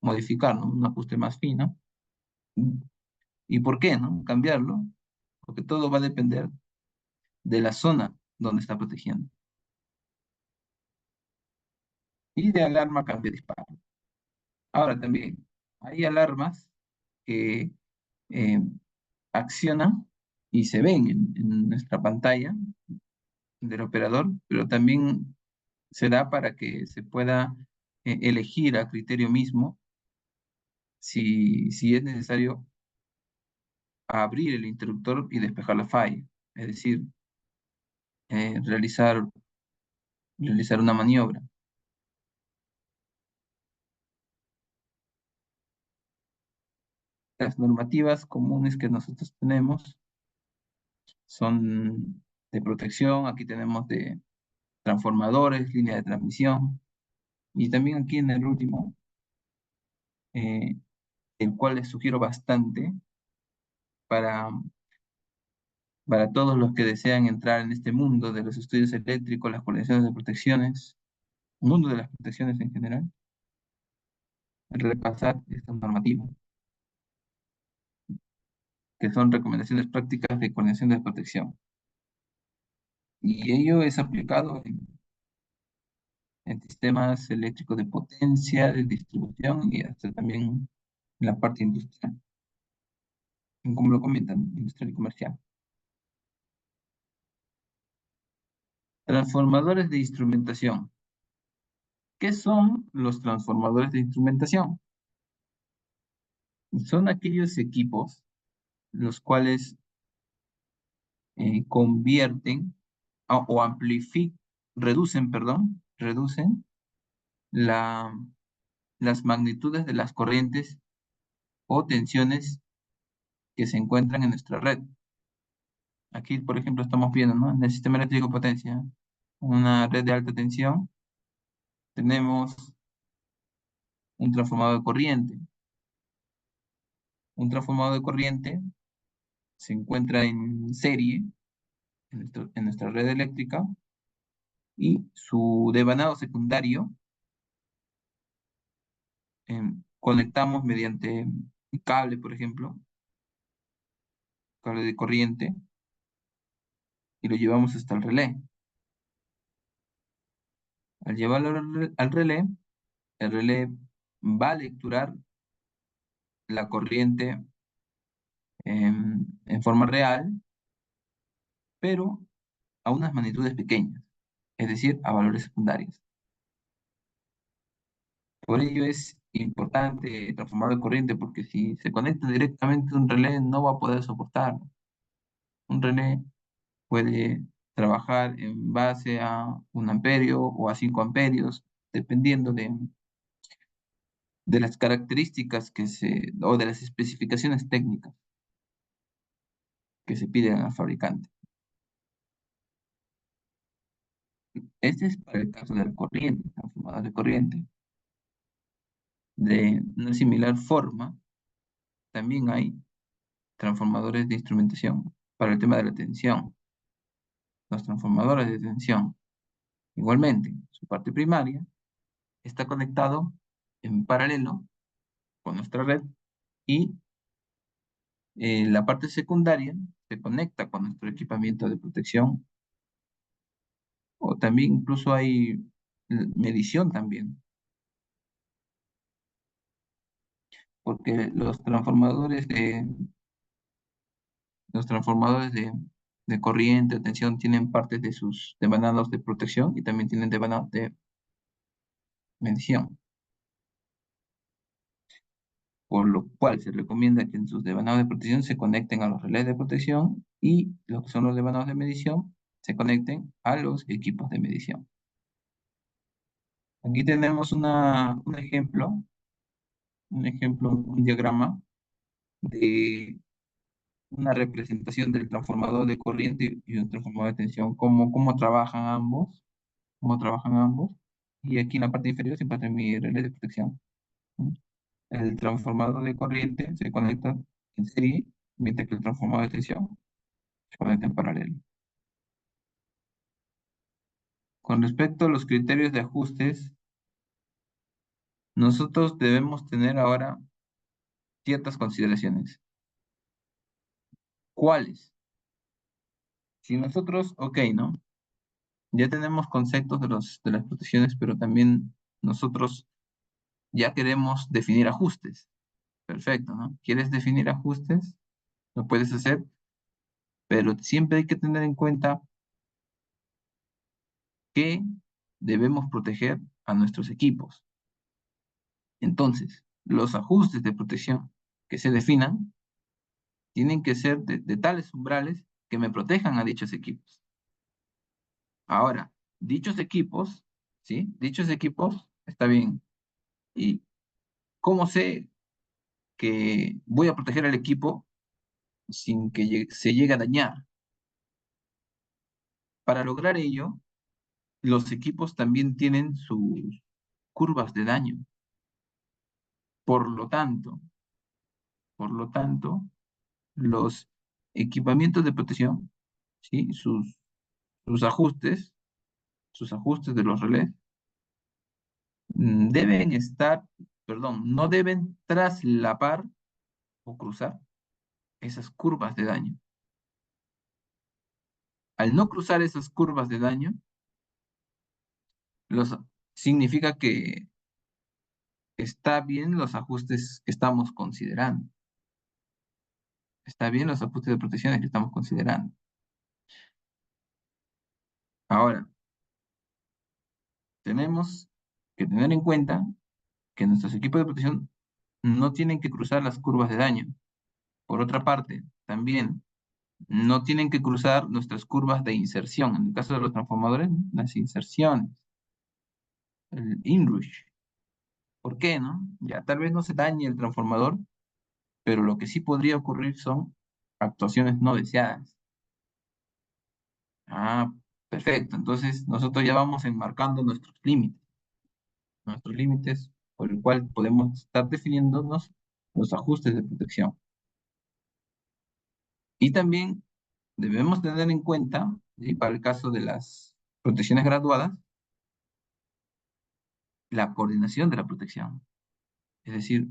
Speaker 3: modificar, ¿no?, un ajuste más fino. ¿Y por qué, no?, cambiarlo? Porque todo va a depender de la zona donde está protegiendo. Y de alarma cambia a disparo. Ahora también, hay alarmas que eh, accionan y se ven en nuestra pantalla del operador, pero también se da para que se pueda elegir a criterio mismo si es necesario abrir el interruptor y despejar la falla, es decir, eh, realizar, realizar una maniobra. Las normativas comunes que nosotros tenemos son de protección, aquí tenemos de transformadores, línea de transmisión, y también aquí en el último, eh, el cual les sugiero bastante para, para todos los que desean entrar en este mundo de los estudios eléctricos, las colecciones de protecciones, mundo de las protecciones en general, repasar estas normativas, que son recomendaciones prácticas de coordinación de protección. Y ello es aplicado en sistemas eléctricos de potencia, de distribución y hasta también en la parte industrial, como lo comentan, industrial y comercial. Transformadores de instrumentación. ¿Qué son los transformadores de instrumentación? Son aquellos equipos los cuales convierten o amplifican, reducen la, las magnitudes de las corrientes o tensiones que se encuentran en nuestra red. Aquí, por ejemplo, estamos viendo, ¿no? En el sistema eléctrico de potencia, una red de alta tensión, tenemos un transformador de corriente. Un transformador de corriente se encuentra en serie en nuestra red eléctrica y su devanado secundario conectamos mediante un cable, por ejemplo, cable de corriente, y lo llevamos hasta el relé. Al llevarlo al relé, el relé va a lecturar la corriente en forma real, pero a unas magnitudes pequeñas, es decir, a valores secundarios. Por ello es importante transformar de corriente, porque si se conecta directamente a un relé, no va a poder soportarlo. Un relé puede trabajar en base a 1 amperio o a 5 amperios, dependiendo de las características o de las especificaciones técnicas que se piden al fabricante. Este es para el caso de la corriente, transformador de corriente. De una similar forma, también hay transformadores de instrumentación para el tema de la tensión. Los transformadores de tensión, igualmente, su parte primaria está conectado en paralelo con nuestra red y la parte secundaria se conecta con nuestro equipamiento de protección, o también incluso hay medición también, porque los transformadores de corriente o tensión tienen partes de sus devanados de protección y también tienen devanados de medición, por lo cual se recomienda que en sus devanados de protección se conecten a los relés de protección y lo que son los devanados de medición se conecten a los equipos de medición. Aquí tenemos un diagrama de una representación del transformador de corriente y un transformador de tensión, cómo trabajan ambos. Y aquí en la parte inferior se encuentra mi relé de protección. El transformador de corriente se conecta en serie, mientras que el transformador de tensión se conecta en paralelo. Con respecto a los criterios de ajustes, nosotros debemos tener ahora ciertas consideraciones. ¿Cuáles? Si nosotros, ok, ¿no? Ya tenemos conceptos de las protecciones, pero también nosotros ya queremos definir ajustes. Perfecto, ¿no? ¿Quieres definir ajustes? Lo puedes hacer, pero siempre hay que tener en cuenta que debemos proteger a nuestros equipos. Entonces, los ajustes de protección que se definan tienen que ser de tales umbrales que me protejan a dichos equipos. Ahora, dichos equipos, ¿sí? Dichos equipos, está bien. ¿Y cómo sé que voy a proteger al equipo sin que se llegue a dañar? Para lograr ello, los equipos también tienen sus curvas de daño. Por lo tanto, por lo tanto, los equipamientos de protección, ¿sí? Sus ajustes de los relés, deben estar, perdón, no deben traslapar o cruzar esas curvas de daño. Al no cruzar esas curvas de daño, los, significa que está bien los ajustes que estamos considerando. Está bien los ajustes de protecciones que estamos considerando. Ahora, tenemos que tener en cuenta que nuestros equipos de protección no tienen que cruzar las curvas de daño. Por otra parte, también no tienen que cruzar nuestras curvas de inserción. En el caso de los transformadores, las inserciones, el inrush. ¿Por qué, no? Ya tal vez no se dañe el transformador, pero lo que sí podría ocurrir son actuaciones no deseadas. Ah, perfecto. Entonces nosotros ya vamos enmarcando nuestros límites por el cual podemos estar definiéndonos los ajustes de protección. Y también debemos tener en cuenta, ¿sí? Para el caso de las protecciones graduadas, la coordinación de la protección. Es decir,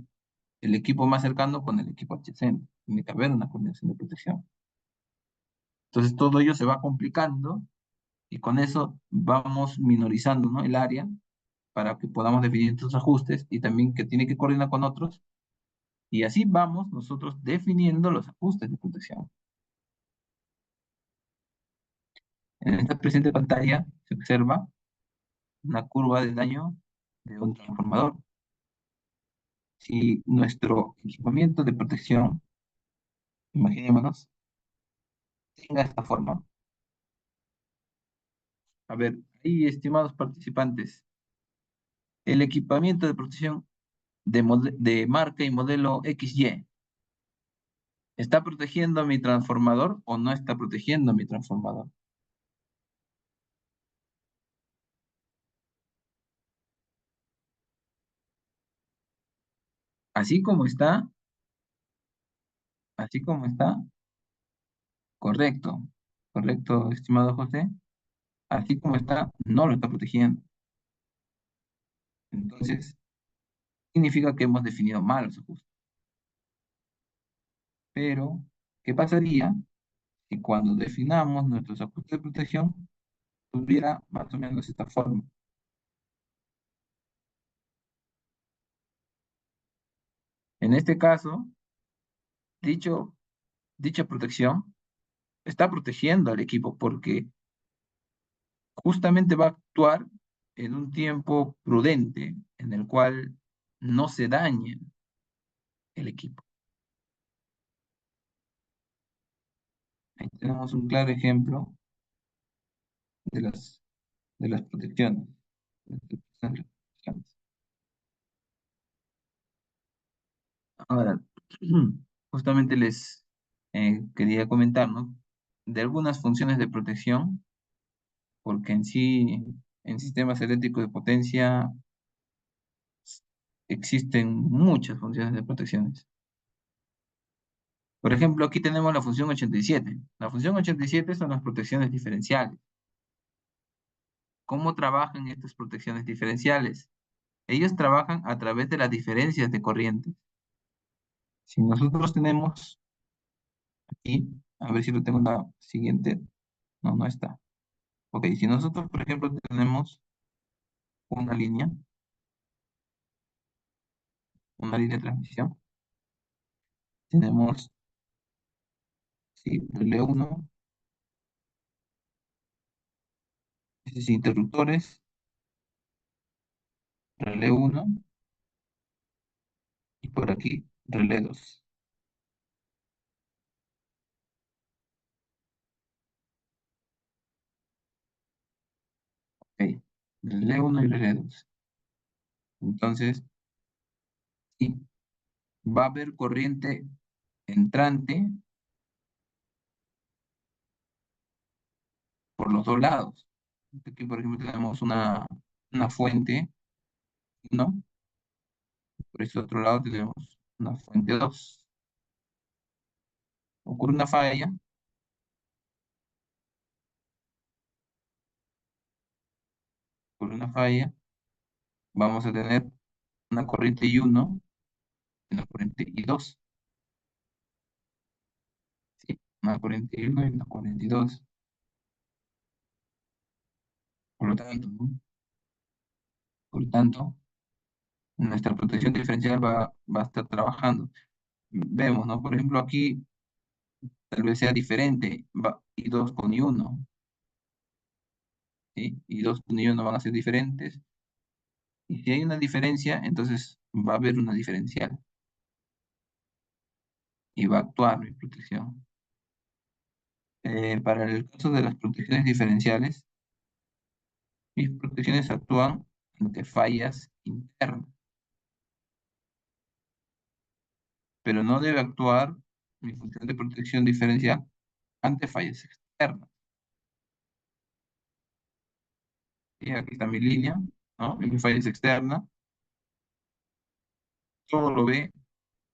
Speaker 3: el equipo más cercano con el equipo adyacente. Tiene que haber una coordinación de protección. Entonces todo ello se va complicando y con eso vamos minorizando, ¿no? El área para que podamos definir estos ajustes y también que tiene que coordinar con otros. Y así vamos nosotros definiendo los ajustes de protección. En esta presente pantalla se observa una curva de daño de un transformador. Si nuestro equipamiento de protección, imaginémonos, tenga esta forma. A ver, ahí, estimados participantes, el equipamiento de protección de marca y modelo XY, ¿está protegiendo mi transformador o no está protegiendo mi transformador? Así como está, así como está, correcto, correcto, estimado José, así como está, no lo está protegiendo. Entonces, significa que hemos definido mal los ajustes. Pero, ¿qué pasaría si cuando definamos nuestros ajustes de protección tuviera más o menos esta forma? En este caso, dicho, dicha protección está protegiendo al equipo porque justamente va a actuar en un tiempo prudente en el cual no se dañe el equipo. Ahí tenemos un claro ejemplo de de las protecciones. Ahora, justamente les quería comentar, ¿no? De algunas funciones de protección, porque en sí, en sistemas eléctricos de potencia existen muchas funciones de protecciones. Por ejemplo, aquí tenemos la función 87. La función 87 son las protecciones diferenciales. ¿Cómo trabajan estas protecciones diferenciales? Ellos trabajan a través de las diferencias de corrientes. Si nosotros tenemos aquí, a ver si lo tengo en la siguiente, no, no está. Ok, si nosotros, por ejemplo, tenemos una una línea de transmisión, tenemos, sí, relé 1, es decir, interruptores, relé 1 y por aquí relé 2. Ok, relé 1 y relé 2. Entonces, sí, va a haber corriente entrante por los dos lados. Aquí, por ejemplo, tenemos una fuente, ¿no? Por este otro lado tenemos una fuente 2. Ocurre una falla, por una falla, vamos a tener una corriente I1 y una corriente I2. ¿Sí? Una corriente I1 y una corriente I2. Por lo tanto, ¿no? Por lo tanto, nuestra protección diferencial va a estar trabajando. Vemos, ¿no? Por ejemplo, aquí tal vez sea diferente, I2 con I1, ¿sí? I2 con I1 van a ser diferentes, y si hay una diferencia, entonces va a haber una diferencial, y va a actuar mi protección. Para el caso de las protecciones diferenciales, mis protecciones actúan ante fallas internas, pero no debe actuar mi función de protección diferencial ante fallas externas. Y aquí está mi línea, ¿no? Mi falla es externa, todo lo ve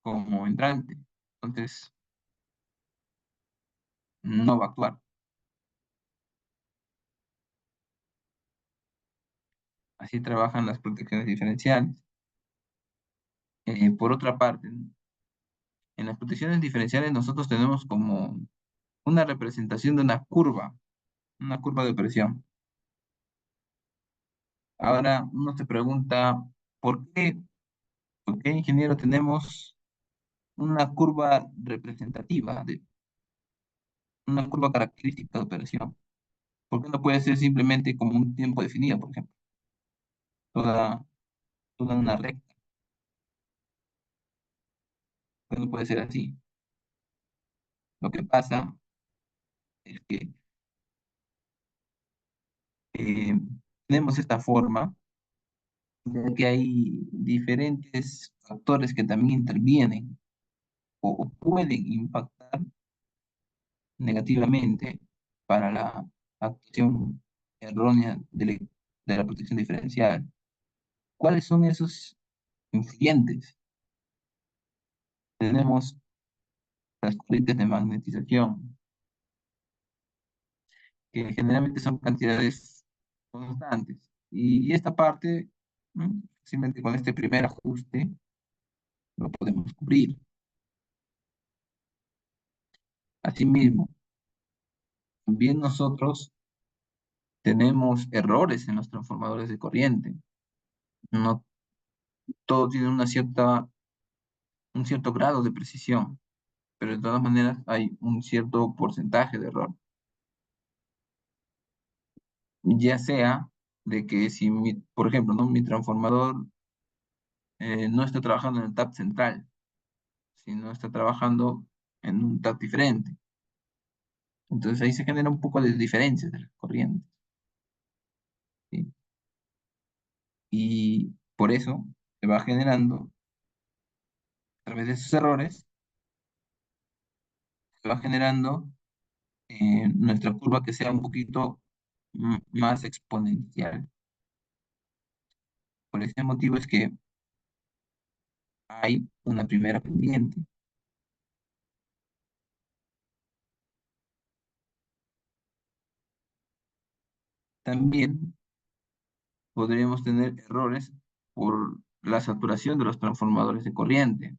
Speaker 3: como entrante, entonces no va a actuar. Así trabajan las protecciones diferenciales. Por otra parte, en las protecciones diferenciales nosotros tenemos como una representación de una curva de presión. Ahora uno se pregunta, ¿por qué, ingeniero, tenemos una curva representativa, una curva característica de operación? ¿Por qué no puede ser simplemente como un tiempo definido, por ejemplo? Toda, toda una recta. ¿Por qué no puede ser así? Lo que pasa es que eh, tenemos esta forma, ya que hay diferentes factores que también intervienen o pueden impactar negativamente para la actuación errónea de la protección diferencial. ¿Cuáles son esos influyentes? Tenemos las corrientes de magnetización, que generalmente son cantidades constantes. Y esta parte, simplemente con este primer ajuste, lo podemos cubrir. Asimismo, también nosotros tenemos errores en los transformadores de corriente. No todo tiene un cierto grado de precisión, pero de todas maneras hay un cierto porcentaje de error. Ya sea de que si, por ejemplo, ¿no? Mi transformador no está trabajando en el tap central, sino está trabajando en un tap diferente. Entonces ahí se genera un poco de diferencias de las corrientes, ¿sí? Y por eso se va generando, a través de esos errores, se va generando nuestra curva que sea un poquito más exponencial. Por ese motivo es que hay una primera pendiente. También podríamos tener errores por la saturación de los transformadores de corriente.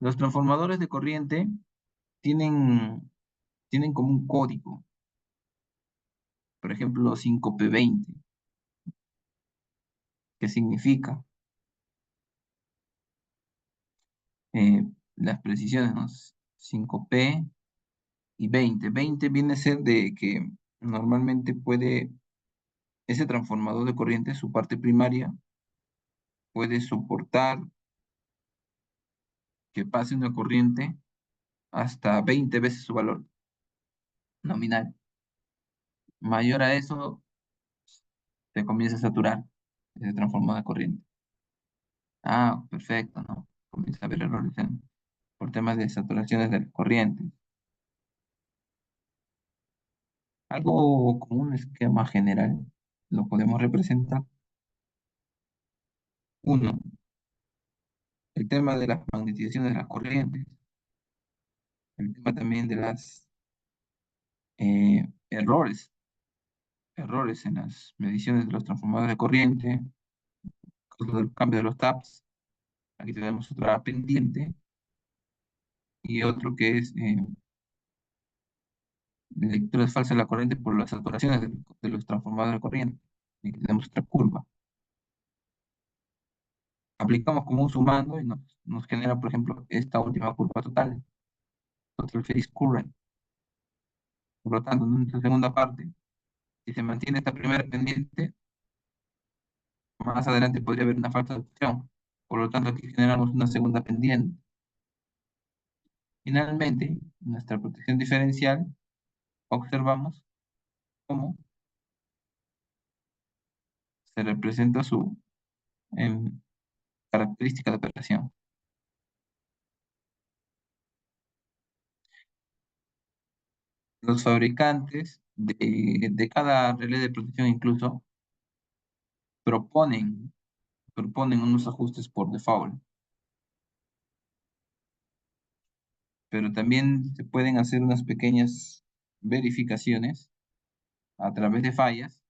Speaker 3: Los transformadores de corriente tienen como un código, por ejemplo, 5P20, que significa eh, las precisiones, ¿no? 5P y 20. 20 viene a ser de que normalmente ese transformador de corriente, su parte primaria, puede soportar que pase una corriente hasta 20 veces su valor nominal. Mayor a eso, se comienza a saturar ese transformador de corriente. Ah, perfecto, ¿no? Comienza a haber errores por temas de saturaciones de la corriente. Algo como un esquema general lo podemos representar. Uno, el tema de las magnetizaciones de las corrientes, el tema también de las errores en las mediciones de los transformadores de corriente, el cambio de los taps. Aquí tenemos otra pendiente y otro que es lectura falsa de la corriente por las saturaciones de los transformadores de corriente. Y aquí tenemos otra curva. Aplicamos como un sumando y nos genera, por ejemplo, esta última curva total phase current. Por lo tanto, en esta segunda parte, si se mantiene esta primera pendiente, más adelante podría haber una falta de opción. Por lo tanto, aquí generamos una segunda pendiente. Finalmente, en nuestra protección diferencial, observamos cómo se representa su característica de operación. Los fabricantes de cada relé de protección incluso proponen, proponen unos ajustes por default, pero también se pueden hacer unas pequeñas verificaciones a través de fallas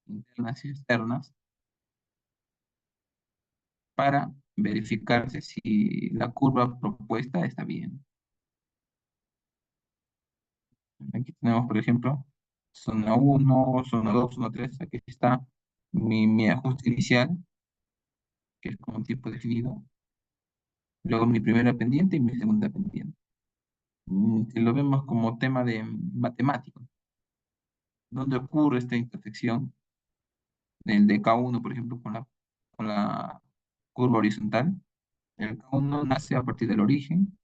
Speaker 3: internas y externas para verificarse si la curva propuesta está bien. Aquí tenemos, por ejemplo, zona 1, zona 2, zona 3. Aquí está mi ajuste inicial, que es con un tiempo definido. Luego mi primera pendiente y mi segunda pendiente. Si lo vemos como tema de matemático, ¿dónde ocurre esta intersección del de K1, por ejemplo, con la curva horizontal? El K1 nace a partir del origen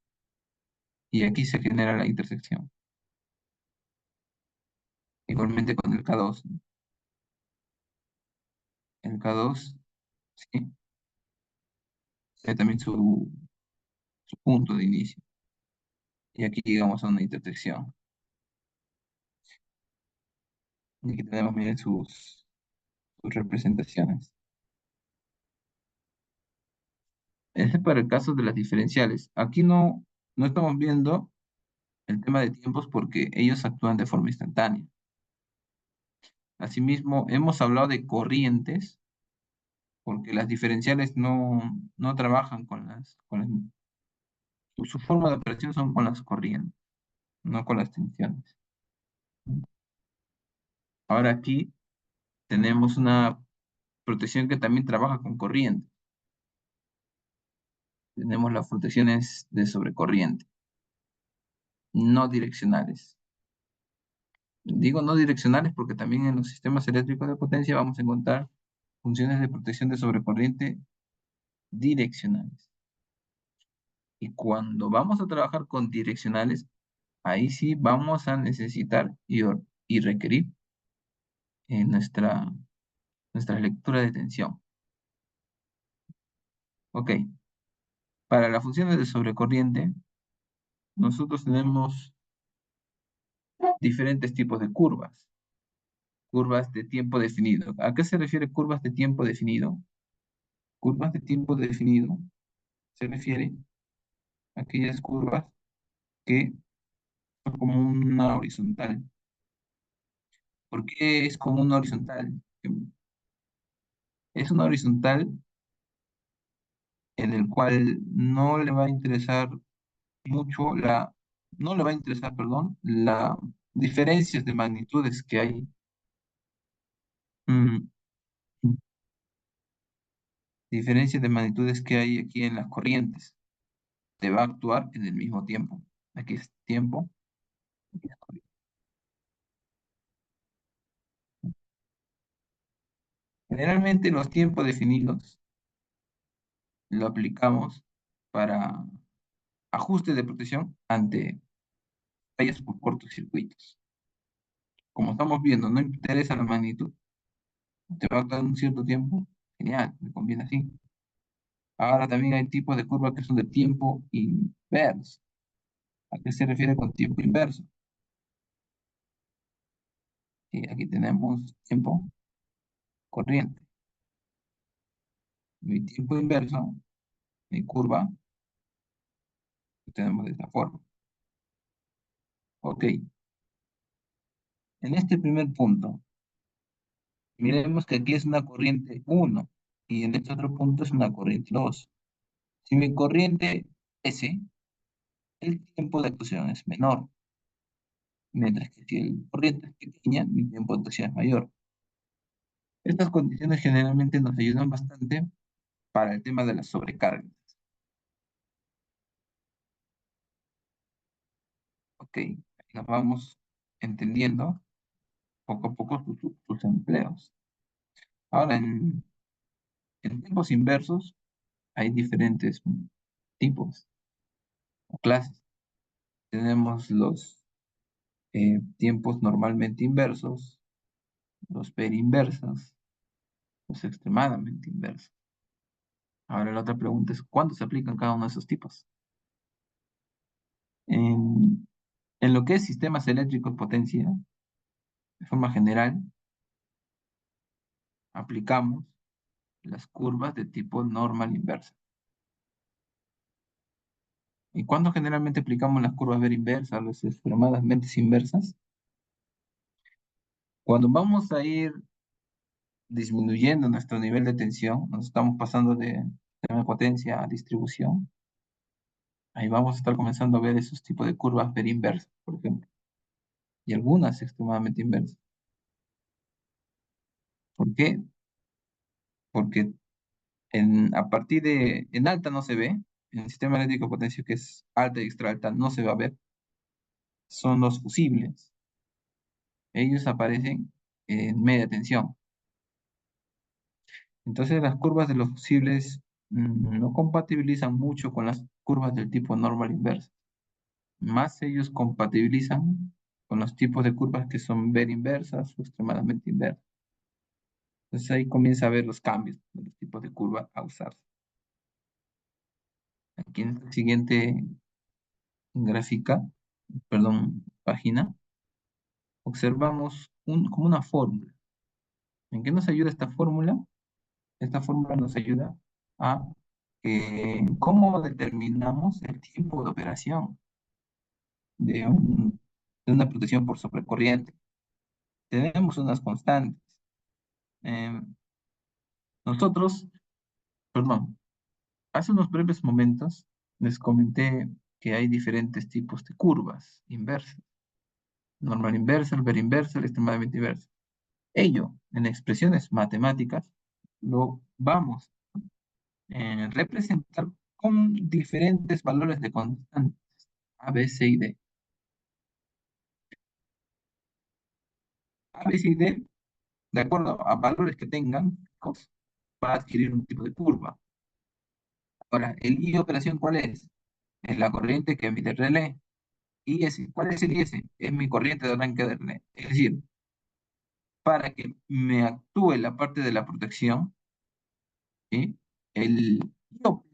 Speaker 3: y aquí se genera la intersección. Igualmente con el K2. El K2, sí, tiene también su punto de inicio. Y aquí llegamos a una intersección. Y aquí tenemos, miren, sus representaciones. Este es para el caso de las diferenciales. Aquí no estamos viendo el tema de tiempos porque ellos actúan de forma instantánea. Asimismo, hemos hablado de corrientes porque las diferenciales no trabajan su forma de operación son con las corrientes, no con las tensiones. Ahora aquí tenemos una protección que también trabaja con corriente. Tenemos las protecciones de sobrecorriente, no direccionales. Digo no direccionales porque también en los sistemas eléctricos de potencia vamos a encontrar funciones de protección de sobrecorriente direccionales. Y cuando vamos a trabajar con direccionales, ahí sí vamos a necesitar y requerir nuestra lectura de tensión. Ok, para las funciones de sobrecorriente, nosotros tenemos diferentes tipos de curvas. Curvas de tiempo definido. ¿A qué se refiere curvas de tiempo definido? Curvas de tiempo definido se refiere a aquellas curvas que son como una horizontal. ¿Por qué es como una horizontal? Es una horizontal en el cual no le va a interesar mucho no le va a interesar, perdón, la diferencias de magnitudes que hay, mm, diferencias de magnitudes que hay aquí en las corrientes. Te va a actuar en el mismo tiempo. Aquí es tiempo. Aquí es corriente. Generalmente los tiempos definidos lo aplicamos para ajustes de protección ante fallas por cortocircuitos. Como estamos viendo, no interesa la magnitud, te va a dar un cierto tiempo, genial, me conviene así. Ahora también hay tipos de curvas que son de tiempo inverso. ¿A qué se refiere con tiempo inverso? Y aquí tenemos tiempo corriente. Mi tiempo inverso, mi curva, lo tenemos de esta forma. Ok, en este primer punto, miremos que aquí es una corriente 1 y en este otro punto es una corriente 2. Si mi corriente S, el tiempo de actuación es menor. mientras que si el corriente es pequeña, mi tiempo de actuación es mayor. Estas condiciones generalmente nos ayudan bastante para el tema de las sobrecargas. Ok, ahí nos vamos entendiendo poco a poco sus empleos. Ahora, en tiempos inversos hay diferentes tipos o clases. Tenemos los tiempos normalmente inversos, los perinversos, los extremadamente inversos. Ahora la otra pregunta es, ¿cuándo se aplican cada uno de esos tipos? En, en lo que es sistemas eléctricos potencia, de forma general, aplicamos las curvas de tipo normal inversa. ¿Y cuándo generalmente aplicamos las curvas ver inversas, las extremadamente inversas? Cuando vamos a ir disminuyendo nuestro nivel de tensión, nos estamos pasando de sistema de potencia a distribución, ahí vamos a estar comenzando a ver esos tipos de curvas ver inversas, por ejemplo, y algunas extremadamente inversas. ¿Por qué? Porque a partir en alta no se ve, en el sistema eléctrico de potencia que es alta y extra alta no se va a ver, son los fusibles. Ellos aparecen en media tensión. Entonces las curvas de los fusibles no compatibilizan mucho con las curvas del tipo normal inverso. Más ellos compatibilizan con los tipos de curvas que son ver inversas o extremadamente inversas. Entonces ahí comienza a ver los cambios de los tipos de curva a usarse. Aquí en la siguiente gráfica, perdón, página, observamos como una fórmula. ¿En qué nos ayuda esta fórmula? Esta fórmula nos ayuda a cómo determinamos el tiempo de operación de, de una protección por sobrecorriente. Tenemos unas constantes. Eh, nosotros, perdón, hace unos breves momentos les comenté que hay diferentes tipos de curvas inversas. Normal inversa, ver inversa, extremadamente inversa. Ello, en expresiones matemáticas, lo vamos a representar con diferentes valores de constantes, A, B, C y D. A, B, C y D, de acuerdo a valores que tengan, va a adquirir un tipo de curva. Ahora, el I de operación, ¿cuál es? Es la corriente que emite el relé. IS, ¿cuál es el IS? Es mi corriente de arranque de relé. Es decir, para que me actúe la parte de la protección, ¿sí? El IOP,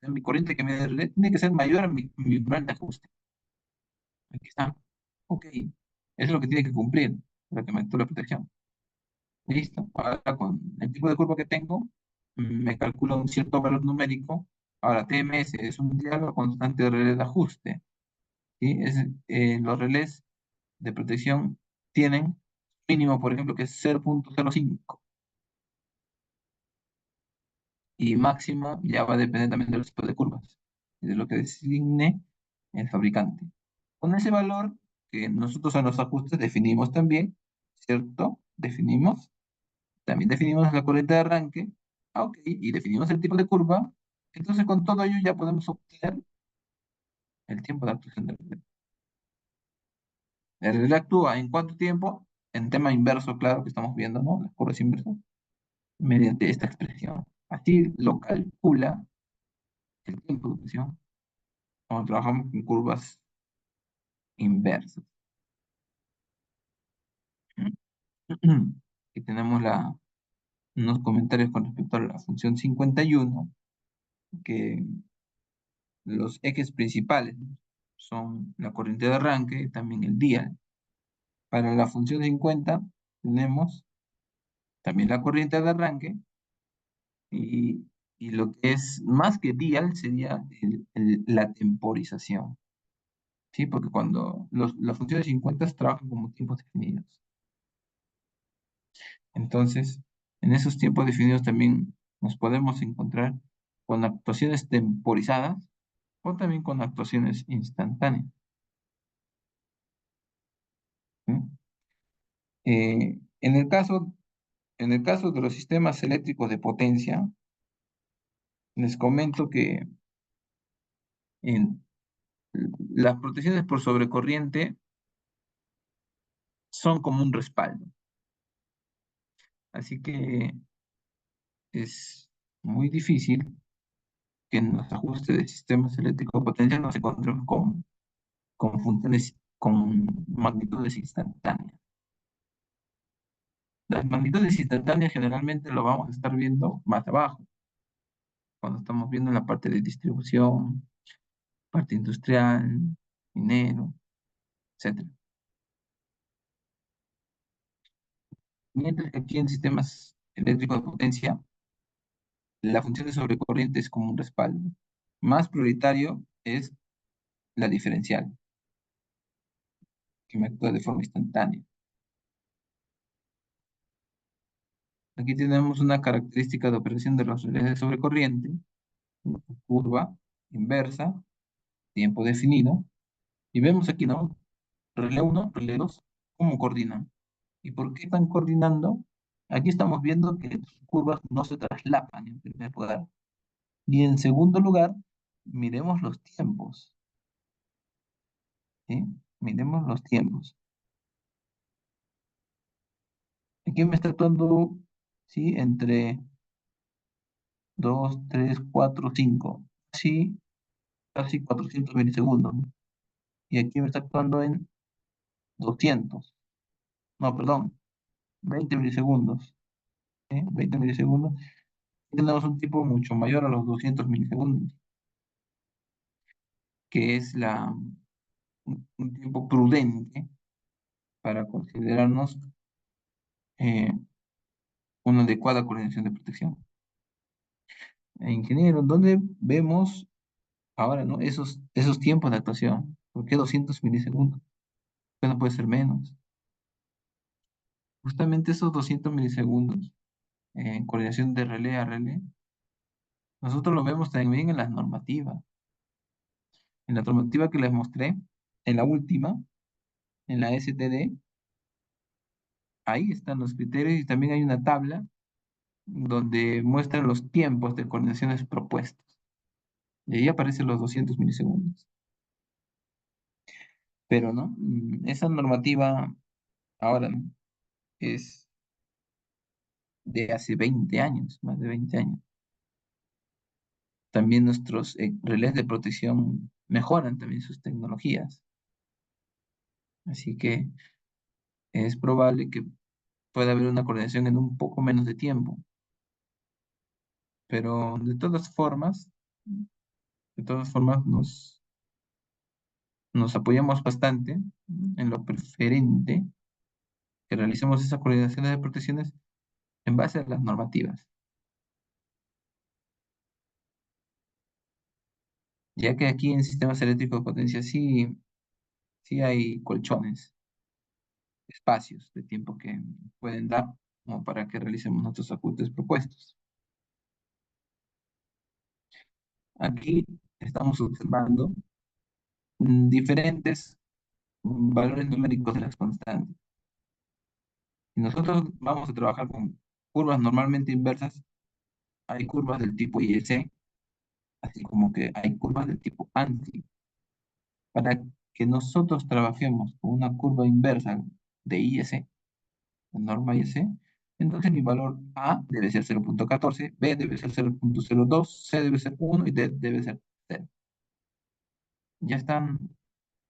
Speaker 3: mi corriente que me dé relé, tiene que ser mayor a mi umbral de ajuste. Aquí está. Ok. Eso es lo que tiene que cumplir para que me actúe la protección. Listo. Ahora con el tipo de curva que tengo, me calculo un cierto valor numérico. Ahora TMS es un diálogo constante de relé de ajuste. ¿Sí? Los relés de protección tienen mínimo, por ejemplo, que es 0.05 y máximo ya va a depender también de los tipos de curvas y de lo que designe el fabricante. Con ese valor que nosotros en los ajustes definimos también, ¿cierto? También definimos la corriente de arranque, ok, y definimos el tipo de curva. Entonces con todo ello ya podemos obtener el tiempo de actuación del relé. El relé actúa en cuánto tiempo, en tema inverso, claro que estamos viendo, ¿no? Las curvas inversas, mediante esta expresión. Así lo calcula el tiempo de actuación cuando trabajamos con curvas inversas. Aquí tenemos unos comentarios con respecto a la función 51, que los ejes principales son la corriente de arranque y también el dial. Para la función 50 tenemos también la corriente de arranque y, y lo que es más que dial sería la temporización. ¿Sí? Porque cuando las funciones 50 trabajan como tiempos definidos. Entonces, en esos tiempos definidos también nos podemos encontrar con actuaciones temporizadas o también con actuaciones instantáneas. ¿Mm? En el caso de los sistemas eléctricos de potencia, les comento que en las protecciones por sobrecorriente son como un respaldo. Así que es muy difícil que en los ajustes de sistemas eléctricos de potencia nos encontremos con funciones con magnitudes instantáneas. Las magnitudes instantáneas generalmente lo vamos a estar viendo más abajo, cuando estamos viendo la parte de distribución, parte industrial, minero, etcétera. Mientras que aquí en sistemas eléctricos de potencia, la función de sobrecorriente es como un respaldo. Más prioritario es la diferencial, que me actúa de forma instantánea. Aquí tenemos una característica de operación de los relés de sobrecorriente, curva, inversa, tiempo definido, y vemos aquí, ¿no? Relé 1, relé 2, ¿cómo coordinan? ¿Y por qué están coordinando? Aquí estamos viendo que sus curvas no se traslapan en primer lugar. Y en segundo lugar, miremos los tiempos, ¿sí? Miremos los tiempos. Aquí me está actuando, ¿sí? Entre 2, 3, 4, 5, sí, casi 400 milisegundos, ¿no? Y aquí me está actuando en 200, no, perdón, 20 milisegundos, ¿sí? 20 milisegundos. Tenemos un tiempo mucho mayor a los 200 milisegundos, que es un tiempo prudente para considerarnos una adecuada coordinación de protección. Ingeniero, ¿dónde vemos ahora, ¿no? Esos tiempos de actuación? ¿Por qué 200 milisegundos? ¿Por qué no puede ser menos? Justamente esos 200 milisegundos en coordinación de relé a relé, nosotros lo vemos también en las normativas. En la normativa que les mostré, en la última, en la STD, ahí están los criterios y también hay una tabla donde muestran los tiempos de coordinaciones propuestos. Y ahí aparecen los 200 milisegundos. Pero, ¿no? Esa normativa ahora, ¿no? Es de hace 20 años, más de 20 años. También nuestros relés de protección mejoran también sus tecnologías. Así que es probable que pueda haber una coordinación en un poco menos de tiempo. Pero de todas formas nos apoyamos bastante, ¿no? En lo preferente que realicemos esas coordinaciones de protecciones en base a las normativas, ya que aquí en sistemas eléctricos de potencia sí hay colchones, espacios de tiempo que pueden dar como para que realicemos nuestros ajustes propuestos. Aquí estamos observando diferentes valores numéricos de las constantes. Si nosotros vamos a trabajar con curvas normalmente inversas, hay curvas del tipo IS, así como que hay curvas del tipo ANSI. Para que nosotros trabajemos con una curva inversa de IS, de norma IS, entonces mi valor A debe ser 0,14, B debe ser 0,02, C debe ser 1 y D debe ser 0. Ya están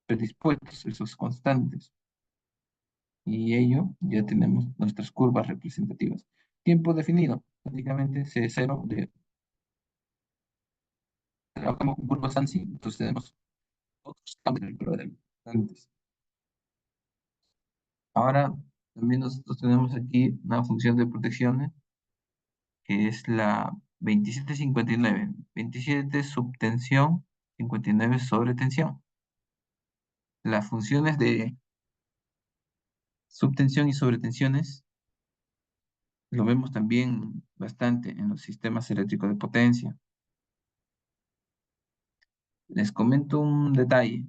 Speaker 3: predispuestos esos constantes y ello ya tenemos nuestras curvas representativas. Tiempo definido, prácticamente C0 trabajamos con curvas ANSI, entonces tenemos otros cambios de constantes. Ahora también nosotros tenemos aquí una función de protecciones que es la 2759, 27 subtensión, 59 sobretensión. Las funciones de subtensión y sobretensiones lo vemos también bastante en los sistemas eléctricos de potencia. Les comento un detalle.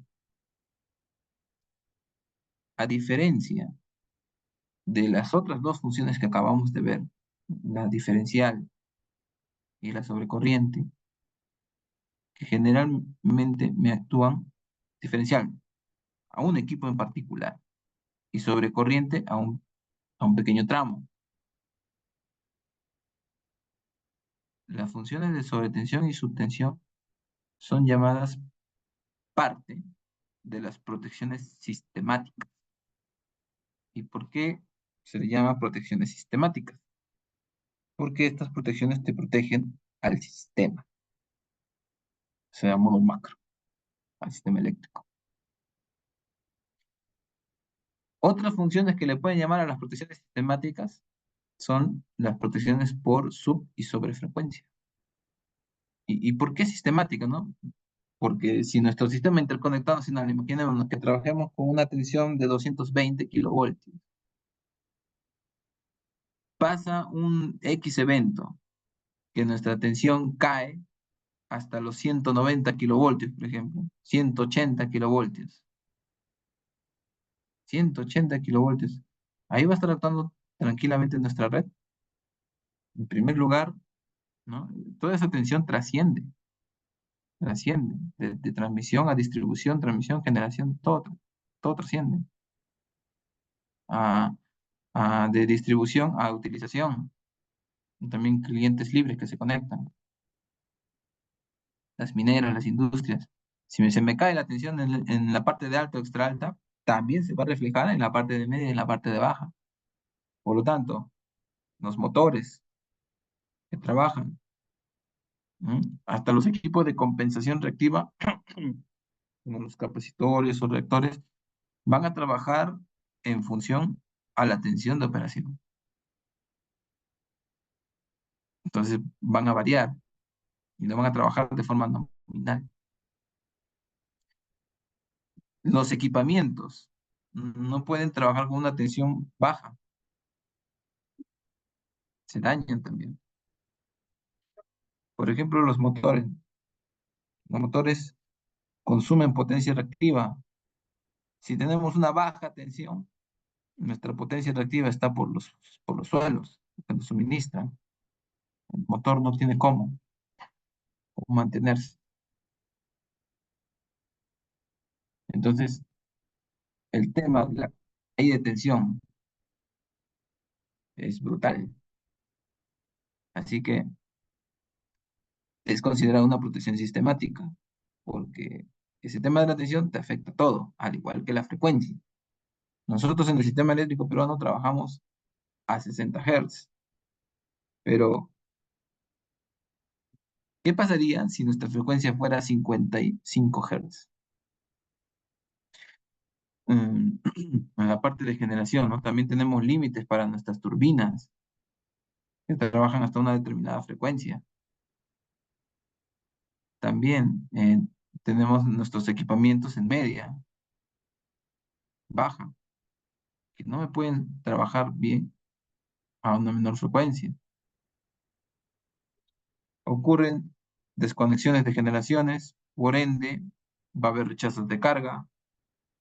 Speaker 3: A diferencia de las otras dos funciones que acabamos de ver, la diferencial y la sobrecorriente, que generalmente me actúan diferencial a un equipo en particular y sobrecorriente a un pequeño tramo. Las funciones de sobretensión y subtensión son llamadas parte de las protecciones sistemáticas. ¿Y por qué se le llama protecciones sistemáticas? Porque estas protecciones te protegen al sistema, o sea, a modo macro, al sistema eléctrico. Otras funciones que le pueden llamar a las protecciones sistemáticas son las protecciones por sub y sobrefrecuencia. ¿Y por qué sistemática, no? Porque si nuestro sistema interconectado nacional, imaginémonos que trabajemos con una tensión de 220 kilovoltios, pasa un X evento, que nuestra tensión cae hasta los 190 kilovoltios, por ejemplo, 180 kilovoltios, 180 kilovoltios. Ahí va a estar actuando tranquilamente nuestra red. En primer lugar, ¿no? Toda esa tensión trasciende, de transmisión a distribución, transmisión, generación, todo trasciende. A, de distribución a utilización, también clientes libres que se conectan, las mineras, las industrias. Si se me cae la tensión en la parte de alta o extra alta, también se va a reflejar en la parte de media y en la parte de baja. Por lo tanto, los motores que trabajan, ¿m? Hasta los equipos de compensación reactiva, como los capacitores o reactores, van a trabajar en función a la tensión de operación. Entonces van a variar y no van a trabajar de forma nominal. Los equipamientos no pueden trabajar con una tensión baja, se dañan también. Por ejemplo, los motores. Los motores consumen potencia reactiva. Si tenemos una baja tensión, nuestra potencia reactiva está por los suelos que nos suministran. El motor no tiene cómo mantenerse. Entonces, el tema de la caída de tensión es brutal. Así que es considerada una protección sistemática, porque ese tema de la tensión te afecta todo, al igual que la frecuencia. Nosotros en el sistema eléctrico peruano trabajamos a 60 Hz, pero ¿qué pasaría si nuestra frecuencia fuera 55 Hz? Mm, en la parte de generación, ¿no? También tenemos límites para nuestras turbinas, que trabajan hasta una determinada frecuencia. También tenemos nuestros equipamientos en media, baja, que no me pueden trabajar bien a una menor frecuencia. Ocurren desconexiones de generaciones, por ende va a haber rechazos de carga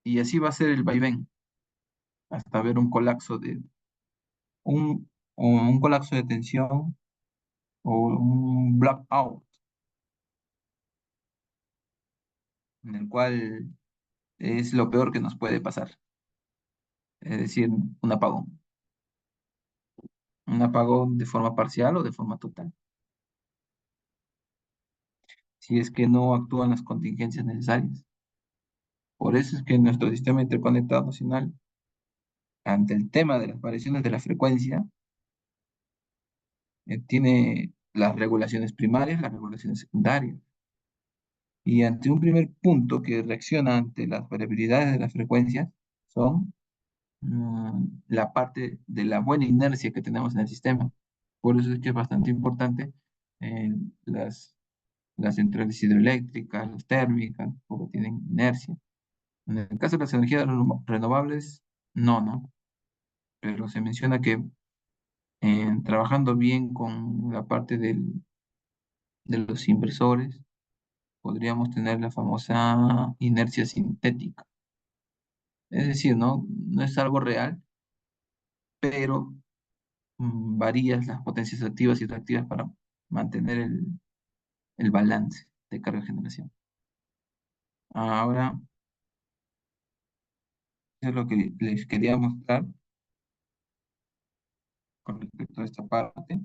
Speaker 3: y así va a ser el vaivén hasta ver un colapso de tensión o un blackout en el cual es lo peor que nos puede pasar, es decir, un apagón de forma parcial o de forma total, si es que no actúan las contingencias necesarias. Por eso es que nuestro sistema interconectado nacional, ante el tema de las variaciones de la frecuencia, tiene las regulaciones primarias, las regulaciones secundarias. Y ante un primer punto que reacciona ante las variabilidades de las frecuencias, son la parte de la buena inercia que tenemos en el sistema. Por eso es que es bastante importante eh, las, las centrales hidroeléctricas, las térmicas, porque tienen inercia. En el caso de las energías renovables, no. Pero se menciona que trabajando bien con la parte de los inversores, podríamos tener la famosa inercia sintética. Es decir, no es algo real, pero varías las potencias activas y reactivas para mantener el balance de carga de generación. Ahora, eso es lo que les quería mostrar con respecto a esta parte.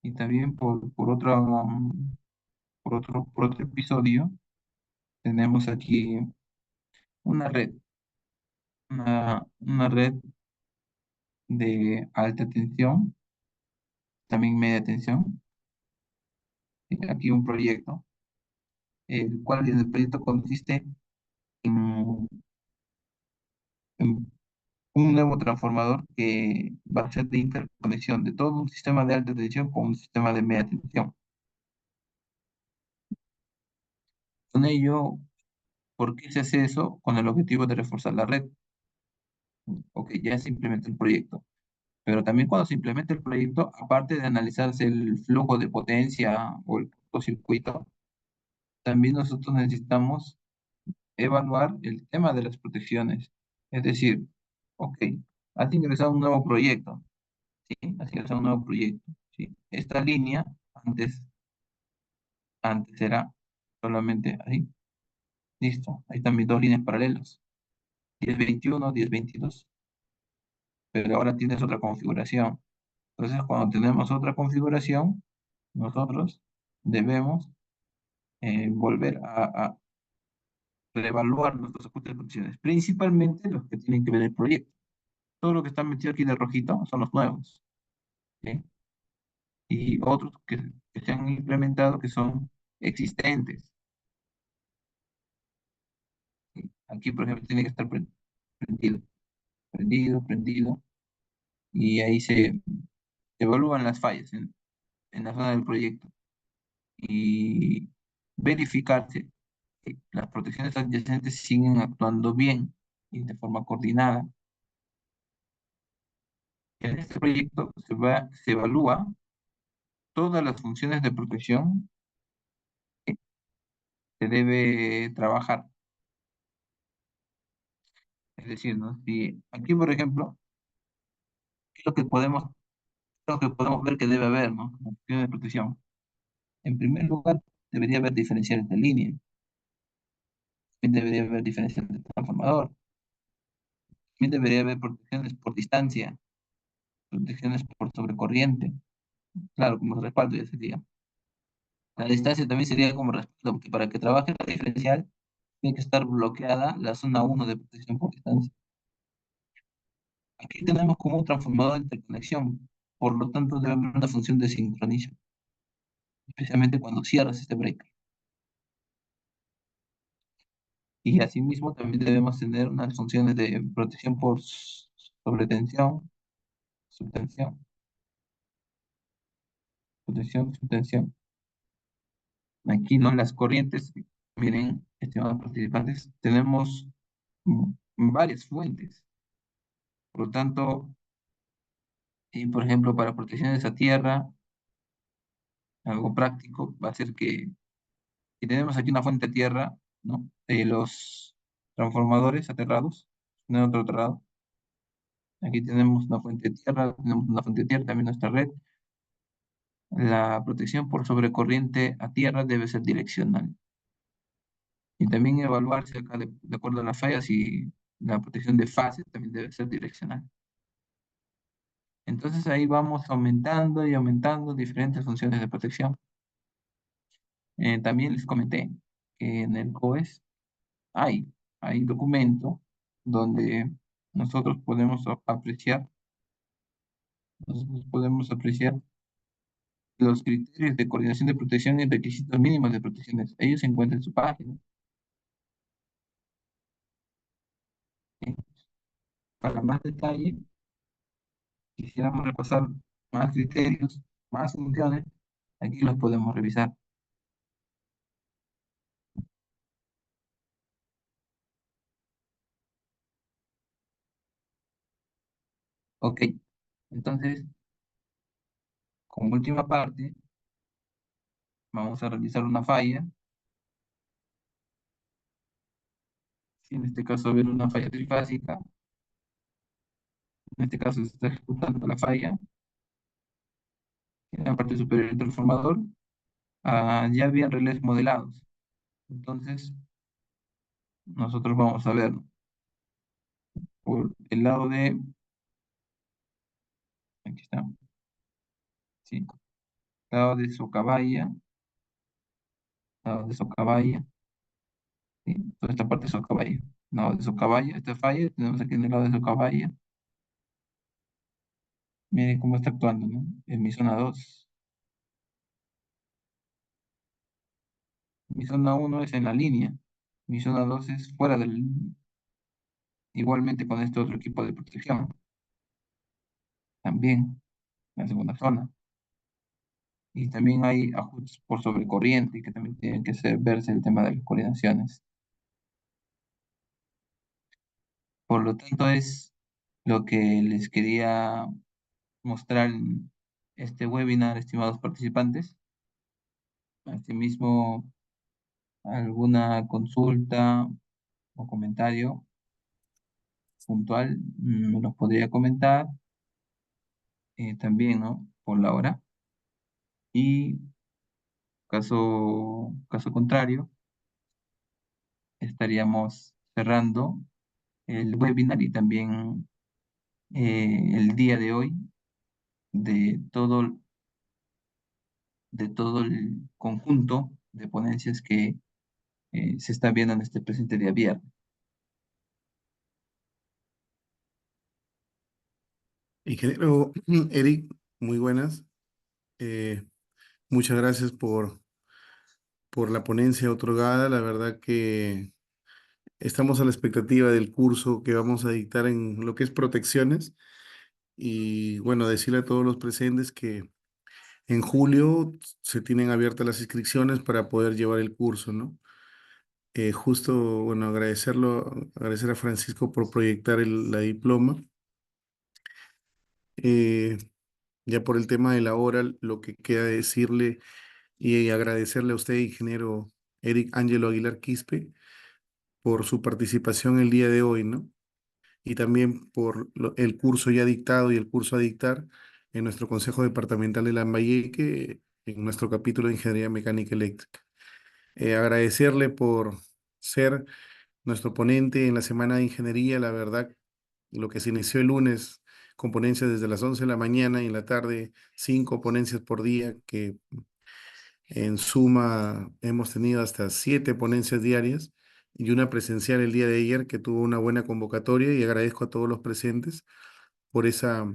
Speaker 3: Y también por otro episodio, tenemos aquí una red, una red de alta tensión, también media tensión. Y aquí un proyecto, el proyecto consiste en, en un nuevo transformador que va a ser de interconexión de todo un sistema de alta tensión con un sistema de media tensión. Con ello, ¿por qué se hace eso? Con el objetivo de reforzar la red. Ok, ya se implementó el proyecto. Pero también cuando se implementa el proyecto, aparte de analizarse el flujo de potencia o el cortocircuito, también nosotros necesitamos evaluar el tema de las protecciones. Es decir, ok, has ingresado a un nuevo proyecto, ¿sí? Has ingresado a un nuevo proyecto, ¿sí? Esta línea antes era solamente así, listo. Ahí están mis dos líneas paralelas, 1021, 1022, pero ahora tienes otra configuración. Entonces, cuando tenemos otra configuración, nosotros debemos volver a reevaluar nuestros ajustes de protecciones, principalmente los que tienen que ver el proyecto. Todo lo que está metido aquí de rojito son los nuevos, ¿sí? Y otros que se han implementado que son existentes, ¿sí? Aquí, por ejemplo, tiene que estar prendido, prendido, y ahí se evalúan las fallas en la zona del proyecto y verificarse que las protecciones adyacentes siguen actuando bien y de forma coordinada. En este proyecto se evalúa todas las funciones de protección que se debe trabajar. Es decir, ¿no? Si aquí, por ejemplo, ¿qué es lo que podemos ver que debe haber, ¿no? Como funciones de protección. En primer lugar, debería haber diferenciales de línea, también debería haber diferenciales de transformador, también debería haber protecciones por distancia, protecciones por sobrecorriente, claro, como respaldo ya sería. La distancia también sería como respaldo, porque para que trabaje la diferencial, tiene que estar bloqueada la zona uno de protección por distancia. Aquí tenemos como un transformador de interconexión, por lo tanto debe haber una función de sincronización, especialmente cuando cierras este breaker. Y asimismo también debemos tener unas funciones de protección por sobretensión, subtensión, protección, subtensión. Aquí, ¿no? Las corrientes, miren, estimados participantes, tenemos varias fuentes. Por lo tanto, y por ejemplo, para protecciones a tierra, algo práctico va a ser que si tenemos aquí una fuente de tierra, ¿no? Los transformadores aterrados, no otro aterrado. Aquí tenemos una fuente de tierra, tenemos una fuente de tierra, también nuestra red. La protección por sobrecorriente a tierra debe ser direccional. Y también evaluarse acá de acuerdo a las fallas y la protección de fase también debe ser direccional. Entonces ahí vamos aumentando y aumentando diferentes funciones de protección. También les comenté que en el COES hay, hay documento donde nosotros podemos apreciar los criterios de coordinación de protección y requisitos mínimos de protecciones. Ellos se encuentran en su página, ¿sí? Para más detalle, quisiéramos repasar más criterios, más funciones, aquí los podemos revisar. Ok, entonces, como última parte, vamos a realizar una falla Si en este caso haber una falla trifásica, en este caso se está ejecutando la falla en la parte superior del transformador, ya habían relés modelados. Entonces, nosotros vamos a ver por el lado de, aquí está, sí, lado de Socabaya, lado de Socabaya, ¿sí? Toda esta parte de Socabaya, lado de Socabaya, esta falla, tenemos aquí en el lado de Socabaya, miren cómo está actuando, ¿no? En mi zona 2, mi zona 1 es en la línea, mi zona 2 es fuera del, igualmente con este otro equipo de protección, también, la segunda zona. Y también hay ajustes por sobrecorriente que también tienen que verse el tema de las coordinaciones. Por lo tanto, es lo que les quería mostrar en este webinar, estimados participantes. Asimismo, alguna consulta o comentario puntual me los podría comentar también, ¿no? Por la hora. Y caso contrario, estaríamos cerrando el webinar y también el día de hoy de todo el conjunto de ponencias que se está viendo en este presente día viernes.
Speaker 1: Ingeniero Eric, muy buenas. Eh, Muchas gracias por la ponencia otorgada. La verdad que estamos a la expectativa del curso que vamos a dictar en lo que es protecciones. Y bueno, decirle a todos los presentes que en julio se tienen abiertas las inscripciones para poder llevar el curso, ¿no? Justo, bueno, agradecer a Francisco por proyectar la diploma. Eh, ya por el tema de la hora, lo que queda decirle y agradecerle a usted, ingeniero Eric Ángelo Aguilar Quispe, por su participación el día de hoy, ¿no? Y también por el curso ya dictado y el curso a dictar en nuestro Consejo Departamental de Lambayeque, en nuestro capítulo de Ingeniería Mecánica Eléctrica. Agradecerle por ser nuestro ponente en la Semana de Ingeniería, la verdad, lo que se inició el lunes con ponencias desde las 11 de la mañana y en la tarde 5 ponencias por día, que en suma hemos tenido hasta 7 ponencias diarias y una presencial el día de ayer que tuvo una buena convocatoria, y agradezco a todos los presentes por esa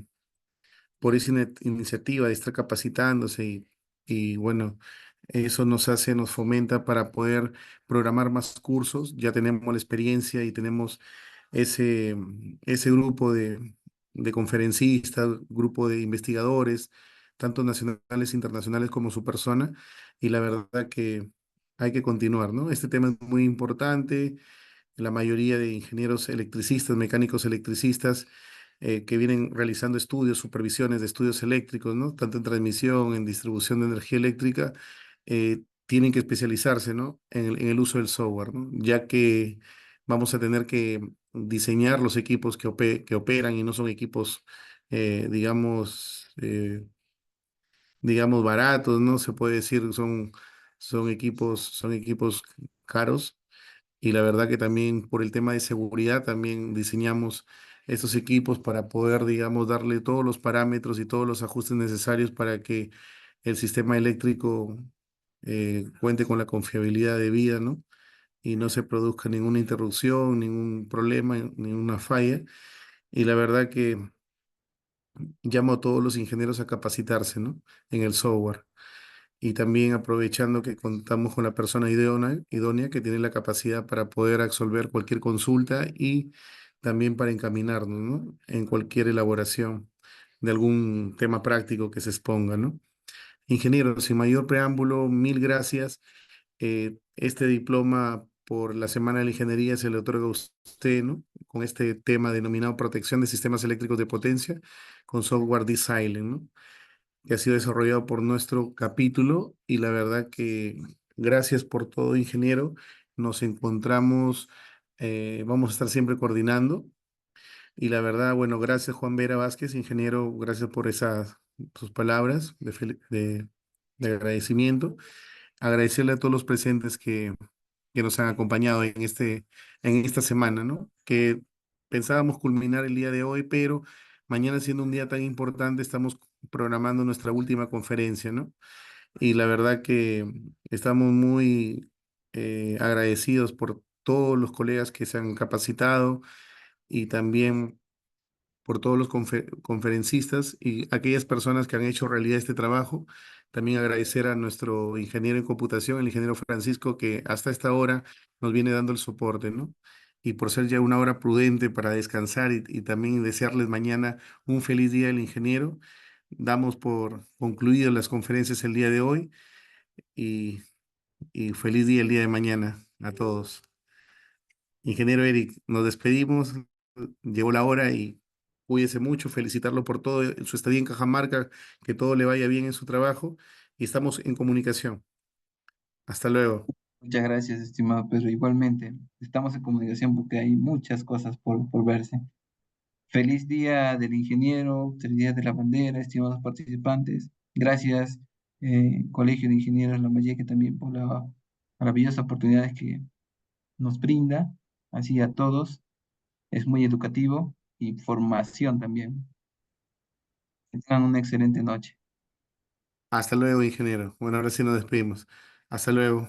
Speaker 1: iniciativa de estar capacitándose, y bueno, eso nos fomenta para poder programar más cursos. Ya tenemos la experiencia y tenemos ese grupo de conferencistas, grupo de investigadores, tanto nacionales e internacionales como su persona, y la verdad que hay que continuar, ¿no? Este tema es muy importante. La mayoría de ingenieros electricistas, mecánicos electricistas, que vienen realizando estudios, supervisiones de estudios eléctricos, ¿no? Tanto en transmisión, en distribución de energía eléctrica, tienen que especializarse, ¿no? En el uso del software, ¿no? Ya que vamos a tener que diseñar los equipos que operan, y no son equipos, digamos, baratos, ¿no? Se puede decir, son equipos caros, y la verdad que también por el tema de seguridad también diseñamos estos equipos para poder, digamos, darle todos los parámetros y todos los ajustes necesarios para que el sistema eléctrico cuente con la confiabilidad debida, ¿no? Y no se produzca ninguna interrupción, ningún problema, ninguna falla. Y la verdad que llamo a todos los ingenieros a capacitarse, ¿no? En el software. Y también aprovechando que contamos con la persona idónea que tiene la capacidad para poder absolver cualquier consulta y también para encaminarnos, ¿no? En cualquier elaboración de algún tema práctico que se exponga, ¿no? Ingeniero, sin mayor preámbulo, mil gracias. Este diploma por la Semana de la Ingeniería se le otorga a usted, ¿no? Con este tema denominado Protección de Sistemas Eléctricos de Potencia con software Design, ¿no? Que ha sido desarrollado por nuestro capítulo, y la verdad que gracias por todo, ingeniero. Nos encontramos Vamos a estar siempre coordinando. Y la verdad, bueno, gracias Juan Vera Vázquez, ingeniero, gracias por esas sus palabras de agradecimiento. Agradecerle a todos los presentes que nos han acompañado en esta semana, ¿no? Que pensábamos culminar el día de hoy, pero mañana siendo un día tan importante, estamos programando nuestra última conferencia, ¿no? Y la verdad que estamos muy agradecidos por todos los colegas que se han capacitado y también por todos los conferencistas y aquellas personas que han hecho realidad este trabajo. También agradecer a nuestro ingeniero en computación, el ingeniero Francisco, que hasta esta hora nos viene dando el soporte, ¿no? Y por ser ya una hora prudente para descansar y también desearles mañana un feliz día al ingeniero. Damos por concluidas las conferencias el día de hoy y, y feliz día el día de mañana a todos. Ingeniero Eric, nos despedimos, llegó la hora y cuídese mucho, felicitarlo por todo su estadía en Cajamarca, que todo le vaya bien en su trabajo y estamos en comunicación. Hasta luego.
Speaker 3: Muchas gracias, estimado Pedro. Igualmente, estamos en comunicación porque hay muchas cosas por verse. Feliz día del ingeniero, feliz día de la bandera, estimados participantes. Gracias, Colegio de Ingenieros Lambayeque, también por las maravillosas oportunidades que nos brinda. Así a todos, es muy educativo y formación también. Que tengan una excelente noche.
Speaker 1: Hasta luego, ingeniero. Bueno, ahora sí nos despedimos. Hasta luego.